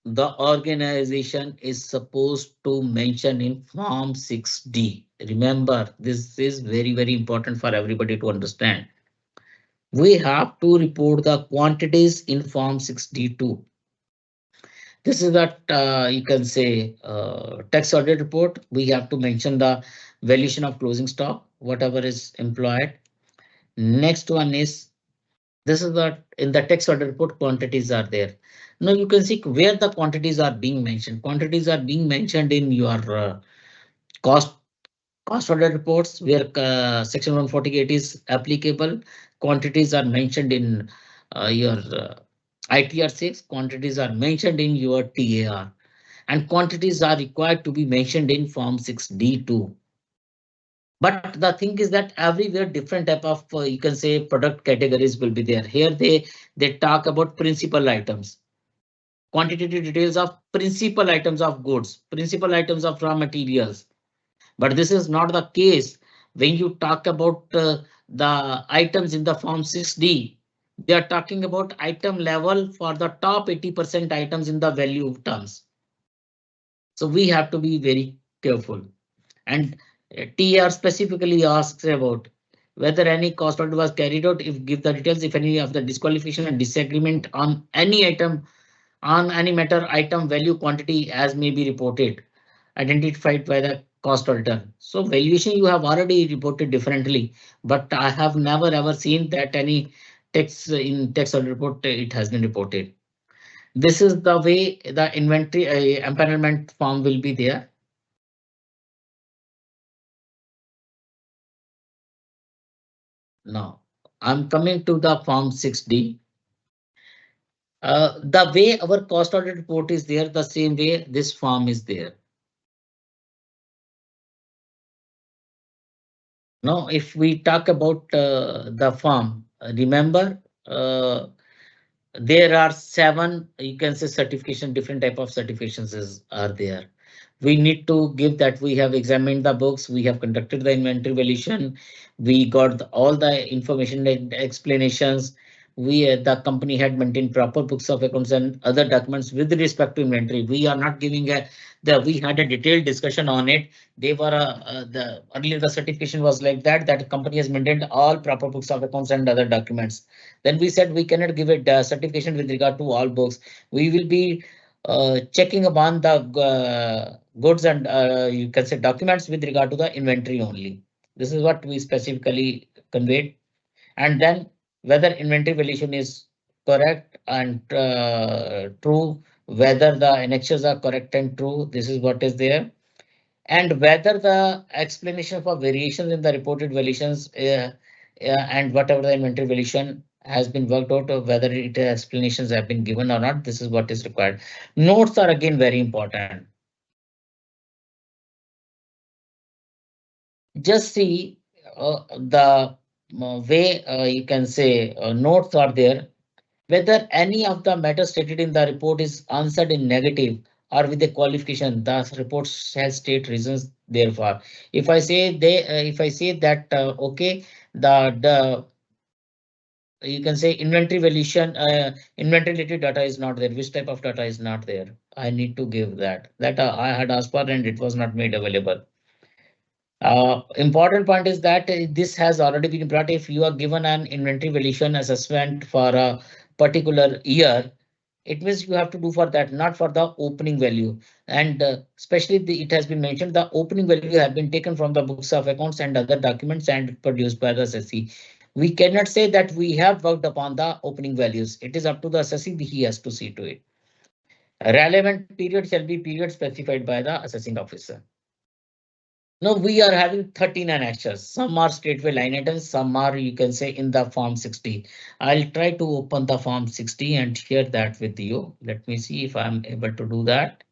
the organization is supposed to mention in Form 6D. Remember, this is very, very important for everybody to understand. We have to report the quantities in Form 6D2. This is that you can say tax audit report. We have to mention the valuation of closing stock, whatever is employed. Next one is, this is that in the tax audit report quantities are there. Now you can see where the quantities are being mentioned. Quantities are being mentioned in your cost cost audit reports where section 148 is applicable. Quantities are mentioned in your ITR 6. Quantities are mentioned in your TAR, and quantities are required to be mentioned in Form 6D2. But the thing is that everywhere different type of you can say product categories will be there. Here they talk about principal items, quantitative details of principal items of goods, principal items of raw materials. But this is not the case when you talk about the items in the Form 6D. They are talking about item level for the top 80% items in the value terms. So we have to be very careful. And TR specifically asks about whether any cost audit was carried out, if give the details, if any of the disqualification and disagreement on any item, on any matter, item, value, quantity as may be reported, identified by the cost auditor. So valuation you have already reported differently, but I have never ever seen that any text in text audit report it has been reported. This is the way the inventory empanelment form will be there. Now, I'm coming to the Form 6D. The way our cost audit report is there, the same way this form is there. Now, if we talk about the form, remember there are seven, you can say certification, different type of certifications are there. We need to give that we have examined the books, we have conducted the inventory valuation, we got all the information and explanations. The company had maintained proper books of accounts and other documents with respect to inventory. We are not giving we had a detailed discussion on it. They were the earlier the certification was like that company has maintained all proper books of accounts and other documents. Then we said we cannot give it certification with regard to all books. We will be checking upon the goods and you can say documents with regard to the inventory only. This is what we specifically conveyed. And then whether inventory valuation is correct and true, whether the annexures are correct and true, this is what is there. And whether the explanation for variations in the reported valuations and whatever the inventory valuation has been worked out, or whether it explanations have been given or not, this is what is required. Notes are again very important. Just see the way you can say notes are there. Whether any of the matter stated in the report is answered in negative or with a qualification, the report shall state reasons therefore. If I say that okay, the you can say inventory valuation, inventory related data is not there. Which type of data is not there? I need to give that I had asked for and it was not made available. Important point is that this has already been brought. If you are given an inventory valuation assessment for a particular year, it means you have to do for that, not for the opening value. And especially it has been mentioned the opening value have been taken from the books of accounts and other documents and produced by the assessee. We cannot say that we have worked upon the opening values. It is up to the assessee. He has to see to it. A relevant period shall be period specified by the assessing officer. Now we are having 13 annexures. Some are straightway line items, some are you can say in the form 60. I'll try to open the form 60 and share that with you. Let me see if I'm able to do that.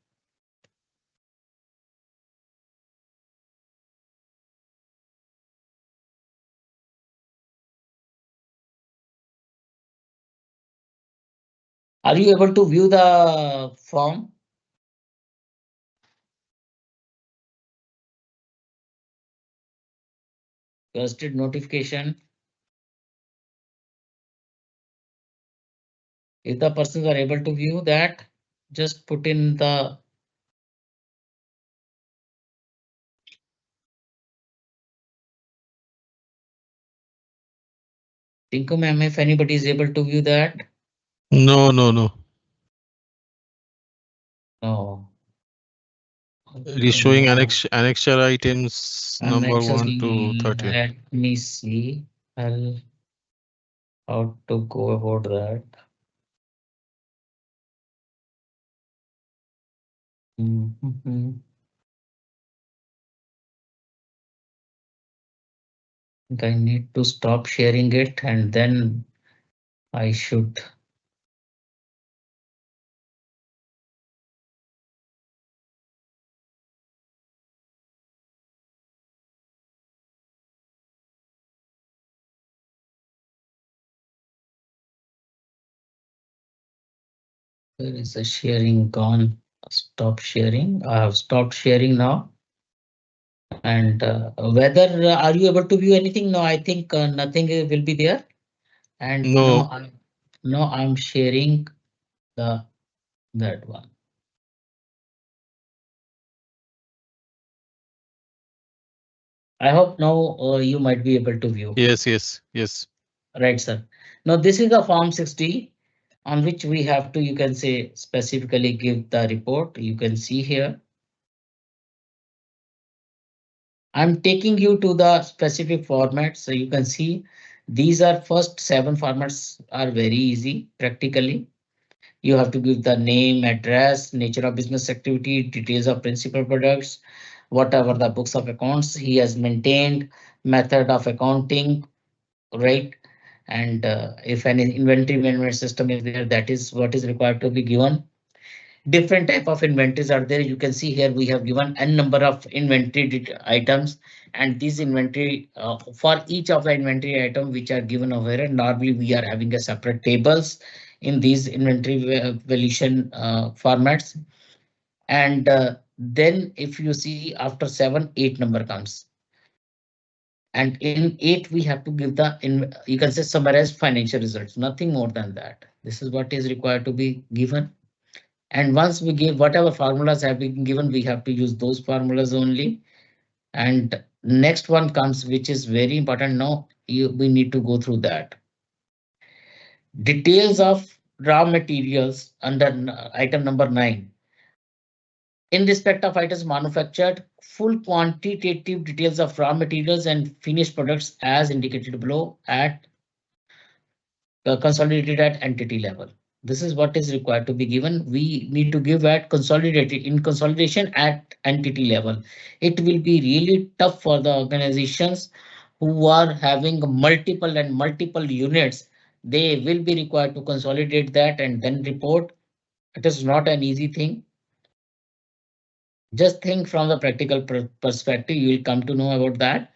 Are you able to view the form? Gazetted notification. If the persons are able to view that, just put in the Tinko ma'am, if anybody is able to view that. No, no, no. No. It is showing annexure items number Annexes, 1 to 13. let me see how to go about that. Mhm. I need to stop sharing it and then I should. There is a sharing gone. Stop sharing. I have stopped sharing now. And whether are you able to view anything? No, I think nothing will be there. And No. no, I'm sharing that one. I hope now you might be able to view. Yes, yes, yes. Right, sir. Now this is the form 60 on which we have to, you can say, specifically give the report. You can see here. I'm taking you to the specific format. So you can see these are first 7 formats are very easy practically. You have to give the name, address, nature of business activity, details of principal products, whatever the books of accounts he has maintained, method of accounting, right? And if any inventory management system is there, that is what is required to be given. Different type of inventories are there. You can see here we have given n number of inventory items, and these inventory for each of the inventory item which are given over here, normally we are having a separate tables in these inventory valuation formats. And then if you see after 7, 8 number comes. And in 8, we have to give the, you can say, summarize financial results, nothing more than that. This is what is required to be given. And once we give whatever formulas have been given, we have to use those formulas only. And next one comes, which is very important. Now we need to go through that. Details of raw materials under item number 9. In respect of items manufactured, full quantitative details of raw materials and finished products as indicated below at consolidated at entity level. This is what is required to be given. We need to give at consolidated, in consolidation at entity level. It will be really tough for the organizations who are having multiple units. They will be required to consolidate that and then report. It is not an easy thing. Just think from the practical perspective, you will come to know about that.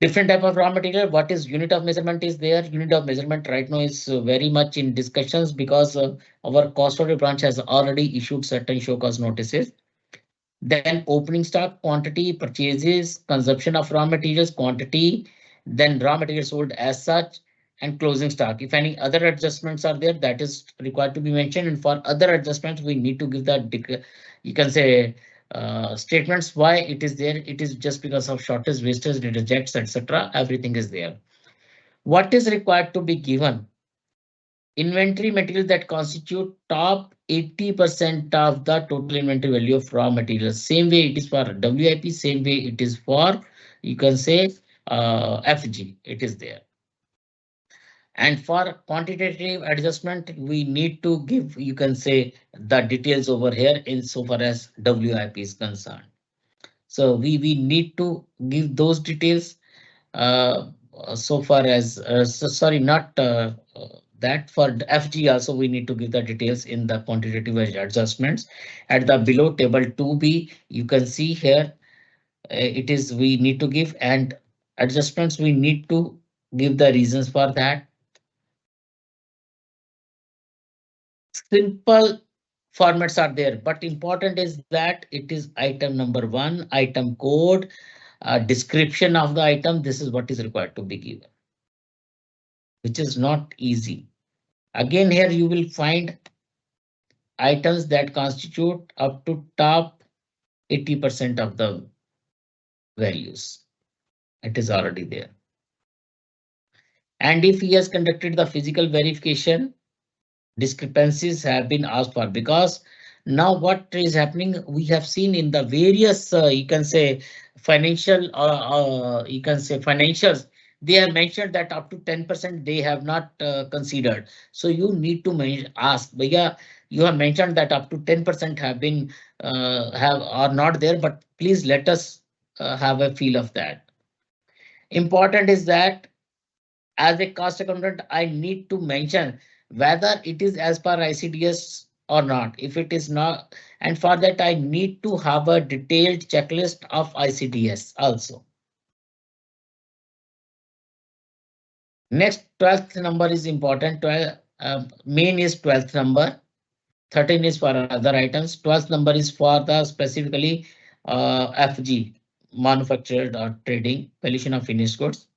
Different type of raw material. What is unit of measurement is there? Unit of measurement right now is very much in discussions because our cost audit branch has already issued certain show cause notices. Then opening stock quantity, purchases, consumption of raw materials quantity, then raw materials sold as such, and closing stock. If any other adjustments are there, that is required to be mentioned. And for other adjustments, we need to give that, you can say, statements why it is there. It is just because of shortage, wastage, rejects, etc. Everything is there. What is required to be given? Inventory material that constitute top 80% of the total inventory value of raw materials. Same way it is for WIP, same way it is for, you can say, FG, it is there. And for quantitative adjustment, we need to give, you can say, the details over here insofar as WIP is concerned. So we need to give those details so far as, sorry, not that for FG also we need to give the details in the quantitative adjustments. At the below table 2B, you can see here it is we need to give, and adjustments we need to give the reasons for that. Simple formats are there, but important is that it is item number 1, item code, description of the item. This is what is required to be given, which is not easy. Again, here you will find items that constitute up to top 80% of the values. It is already there. And if he has conducted the physical verification, discrepancies have been asked for, because now what is happening, we have seen in the various, you can say, financial, you can say financials, they have mentioned that up to 10% they have not considered. So you need to ask, Bhaiya, you have mentioned that up to 10% have been have are not there, but please let us have a feel of that. Important is that as a cost accountant, I need to mention whether it is as per ICDS or not. If it is not, and for that I need to have a detailed checklist of ICDS also. Next, 12th number is important. 12, main is 12th number. 13 is for other items. 12th number is for the specifically FG, manufactured or trading, valuation of finished goods.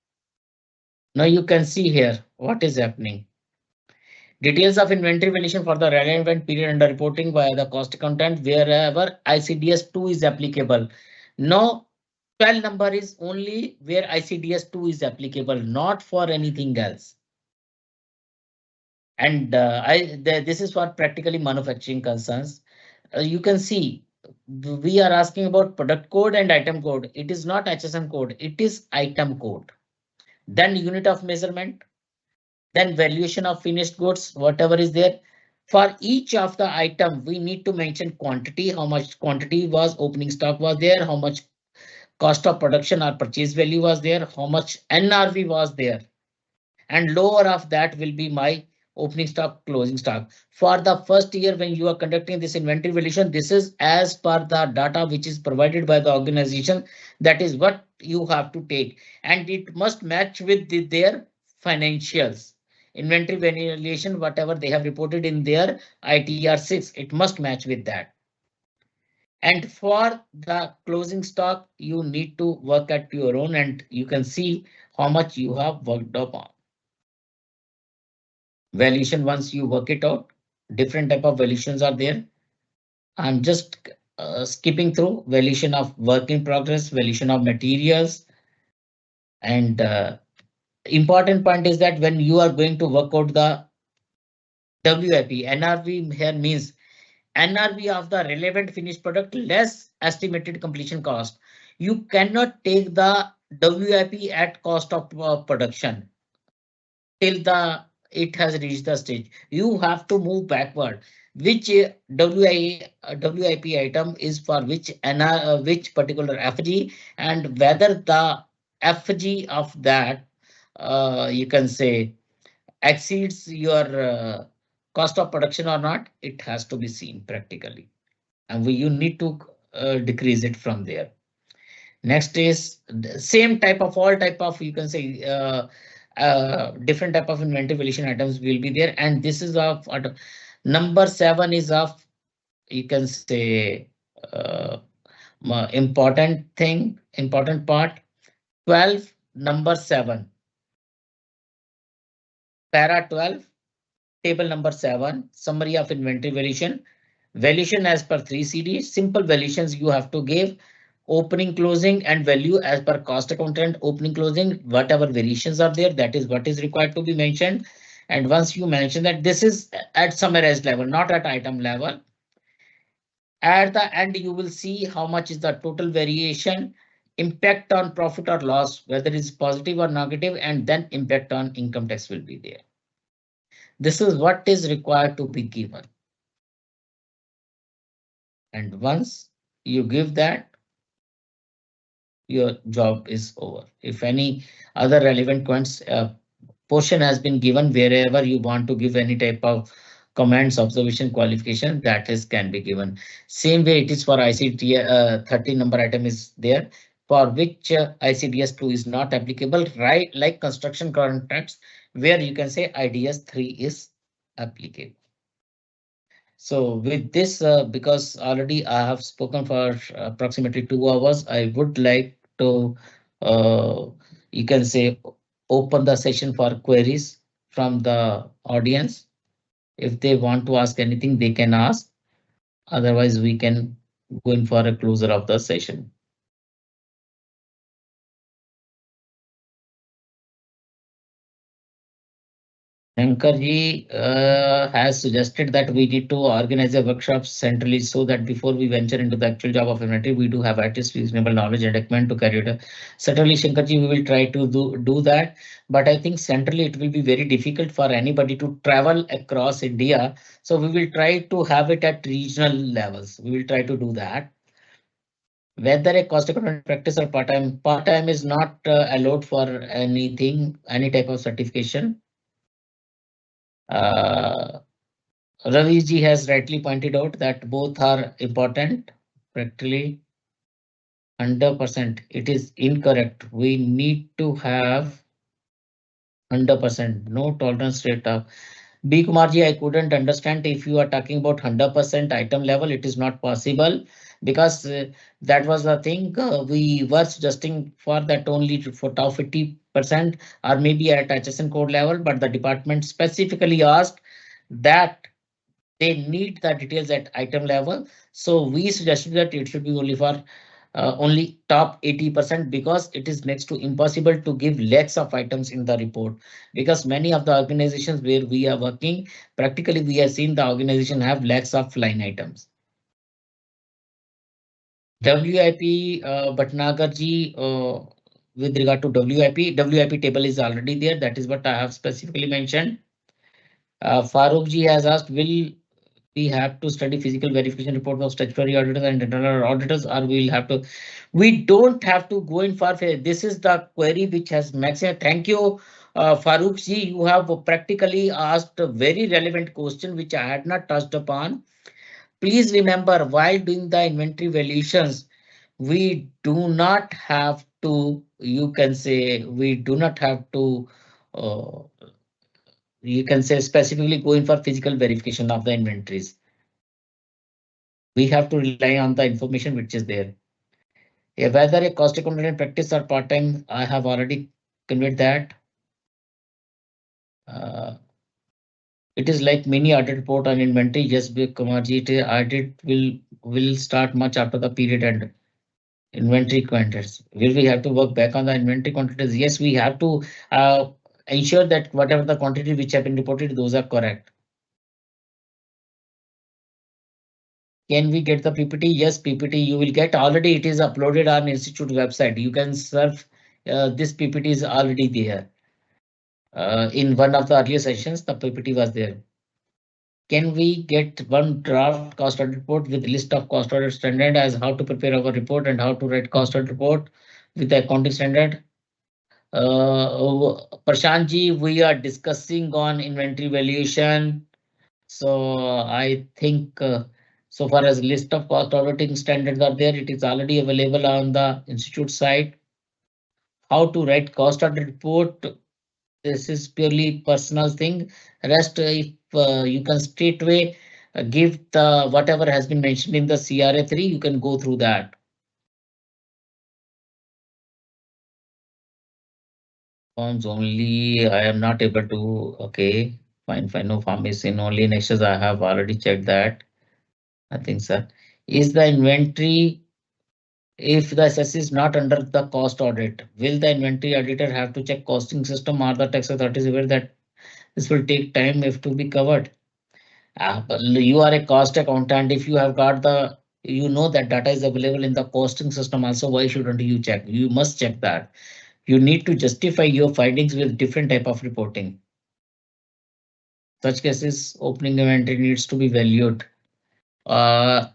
Now you can see here what is happening. Details of inventory valuation for the relevant period under reporting via the cost accountant wherever ICDS 2 is applicable. Now, 12 number is only where ICDS 2 is applicable, not for anything else. And this is for practically manufacturing concerns. You can see we are asking about product code and item code. It is not HSN code, it is item code. Then unit of measurement, then valuation of finished goods, whatever is there. For each of the item, we need to mention quantity, how much quantity was, opening stock was there, how much cost of production or purchase value was there, how much NRV was there. and lower of that will be my opening stock, closing stock. For the first year when you are conducting this inventory valuation, this is as per the data which is provided by the organization. That is what you have to take, and it must match with their financials. Inventory valuation, whatever they have reported in their ITR 6, it must match with that. And for the closing stock, you need to work at your own, and you can see how much you have worked upon. Valuation, once you work it out, different type of valuations are there. I'm just skipping through valuation of work in progress, valuation of materials, and important point is that when you are going to work out the WIP, NRV here means NRV of the relevant finished product less estimated completion cost. You cannot take the WIP at cost of production till the it has reached the stage. You have to move backward. Which WIP item is for which particular FG, and whether the FG of that you can say exceeds your cost of production or not, it has to be seen practically, and you need to decrease it from there. Next is the same type of all type of you can say different type of inventory valuation items will be there, and this is of number 7 is of you can say uh, important thing, important part. 12 number 7, para 12, table number 7, summary of inventory valuation. Valuation as per 3CD, simple valuations you have to give, opening, closing, and value as per cost accountant, opening, closing, whatever variations are there, that is what is required to be mentioned. And once you mention that, this is at summarized level, not at item level. At the end, you will see how much is the total variation, impact on profit or loss, whether it's positive or negative, and then impact on income tax will be there. This is what is required to be given. And once you give that, your job is over. If any other relevant points portion has been given, wherever you want to give any type of comments, observation, qualification, that is can be given. Same way it is for ICT 30 number item is there, for which ICDS 2 is not applicable, right? Like construction contracts, where you can say IDS 3 is applicable. So with this, because already I have spoken for approximately 2 hours, I would like to, you can say, open the session for queries from the audience. If they want to ask anything, they can ask. Otherwise, we can go in for a closer of the session. Shankarji has suggested that we need to organize a workshop centrally so that before we venture into the actual job of inventory, we do have at least reasonable knowledge and equipment to carry it out. Certainly, Shankarji, we will try to do that. But I think centrally it will be very difficult for anybody to travel across India. So we will try to have it at regional levels. We will try to do that. Whether a cost accountant practice or part-time is not allowed for anything, any type of certification. Ravi ji has rightly pointed out that both are important. Practically 100%, it is incorrect. We need to have 100%, no tolerance rate of. B Kumarji, I couldn't understand if you are talking about 100% item level, it is not possible because that was the thing we were suggesting for that only for top 50% or maybe at HSN code level, but the department specifically asked that they need the details at item level. So we suggested that it should be only for only top 80% because it is next to impossible to give lakhs of items in the report, because many of the organizations where we are working, practically we have seen the organization have lakhs of line items. WIP, Bhatnagarji, with regard to WIP table is already there. That is what I have specifically mentioned. Farooq ji has asked, will we have to study physical verification report of statutory auditors and internal auditors, or we'll have to, we don't have to go in far. This is the query which has maximum. Thank you, Farooq ji. You have practically asked a very relevant question which I had not touched upon. Please remember, while doing the inventory valuations, we do not have to, you can say, we do not have to, uh, you can say specifically going for physical verification of the inventories. We have to rely on the information which is there. Whether a cost accountant in practice or part-time, I have already conveyed that. Uh, it is like mini audit report on inventory. Yes, Kumarji, audit will start much after the period end. Inventory quantities. Will we have to work back on the inventory quantities? Yes, we have to ensure that whatever the quantity which have been reported, those are correct. Can we get the PPT? Yes, PPT you will get. Already it is uploaded on institute website. You can surf. This PPT is already there. In one of the earlier sessions, the PPT was there. Can we get one draft cost audit report with list of cost audit standard as how to prepare our report and how to write cost audit report with the accounting standard? Prashant ji, we are discussing on inventory valuation. So I think so far as list of cost auditing standards are there, it is already available on the institute site. How to write cost audit report? This is purely personal thing. Rest, if you can straightway give the whatever has been mentioned in the CRA 3, you can go through that. Forms only, I am not able to. Okay, fine, fine. No form is in only nexus. I have already checked that. I think, sir. Is the inventory, if the SS is not under the cost audit, will the inventory auditor have to check costing system or the tax authorities aware that this will take time if to be covered? But you are a cost accountant. If you have got the, you know that data is available in the costing system also, why shouldn't you check? You must check that. You need to justify your findings with different type of reporting. Such cases, opening inventory needs to be valued. Uh,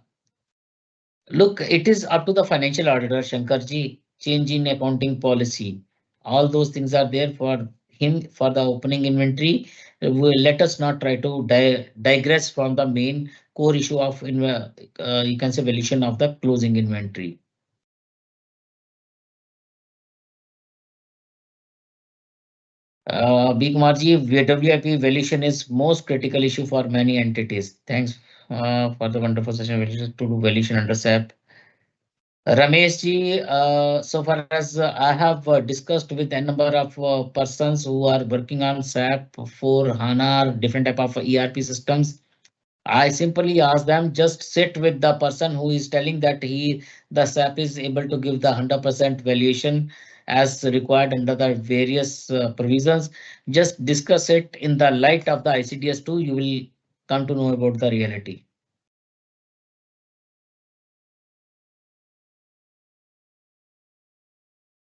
Look, it is up to the financial auditor, Shankarji, change in accounting policy. All those things are there for him for the opening inventory. Let us not try to digress from the main core issue of you can say valuation of the closing inventory. B. Kumarji, WIP valuation is most critical issue for many entities. Thanks for the wonderful session to do valuation under SAP. Ramesh ji, so far as I have discussed with a number of persons who are working on SAP for HANA, different type of ERP systems. I simply ask them just sit with the person who is telling that the SAP is able to give the 100% valuation as required under the various provisions. Just discuss it in the light of the ICDS2. You will come to know about the reality.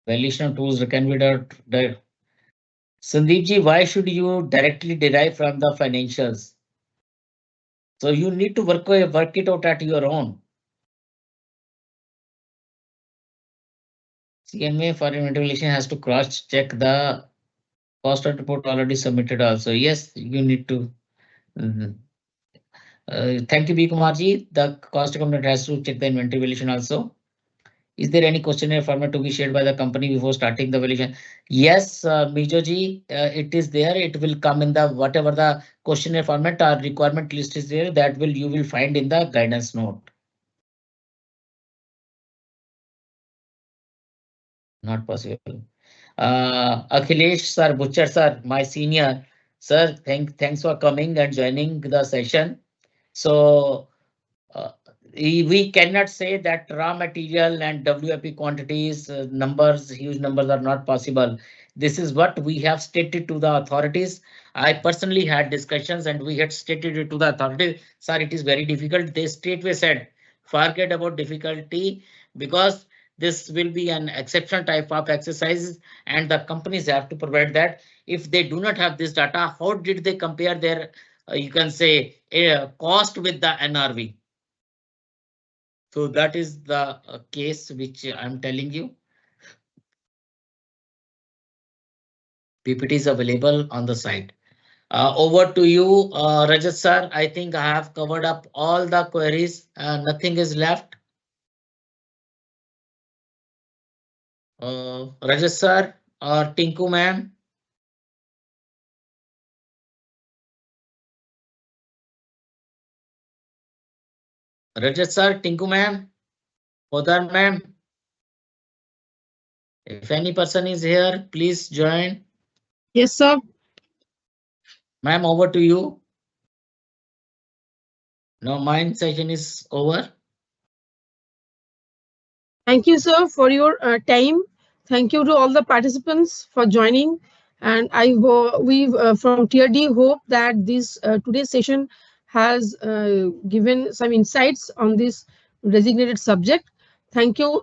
Valuation tools can be Sandeep ji, why should you directly derive from the financials? So you need to work it out at your own. CMA for inventory has to cross check the cost of report already submitted also. Yes, you need to. Mhm. Thank you, B. Kumar ji. The cost accountant has to check the inventory valuation also. Is there any questionnaire format to be shared by the company before starting the valuation? Yes, Mijo ji, it is there. It will come in the whatever the questionnaire format or requirement list is there. That will you will find in the guidance note. Not possible. Akhilesh sir, Butcher sir, my senior sir, thanks for coming and joining the session. So uh, we cannot say that raw material and WIP quantities numbers, huge numbers are not possible. This is what we have stated to the authorities. I personally had discussions and we had stated it to the authorities. Sir, it is very difficult. They straightway said, forget about difficulty because this will be an exception type of exercise and the companies have to provide that. If they do not have this data, how did they compare their you can say cost with the NRV. So that is the case which I'm telling you. PPT is available on the site. Over to you, Rajat sir. I think I have covered up all the queries. Nothing is left. Rajat sir or Tinku ma'am. Rajat sir, Tinku ma'am, Podar ma'am. If any person is here, please join. Yes, sir. Ma'am, over to you. Now mine session is over. Thank you, sir, for your time. Thank you to all the participants for joining. And we from Tier D hope that this today's session has given some insights on this designated subject. Thank you,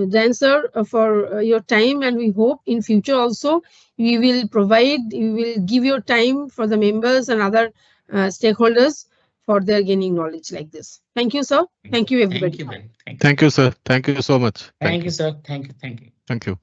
Jain sir, for your time, and we hope in future also we will give your time for the members and other stakeholders for their gaining knowledge like this. Thank you, sir. Thank you, Thank everybody. you, ma'am. Thank you. Thank you, sir. Thank you so much. Thank you, sir. Thank you. Thank you. Thank you.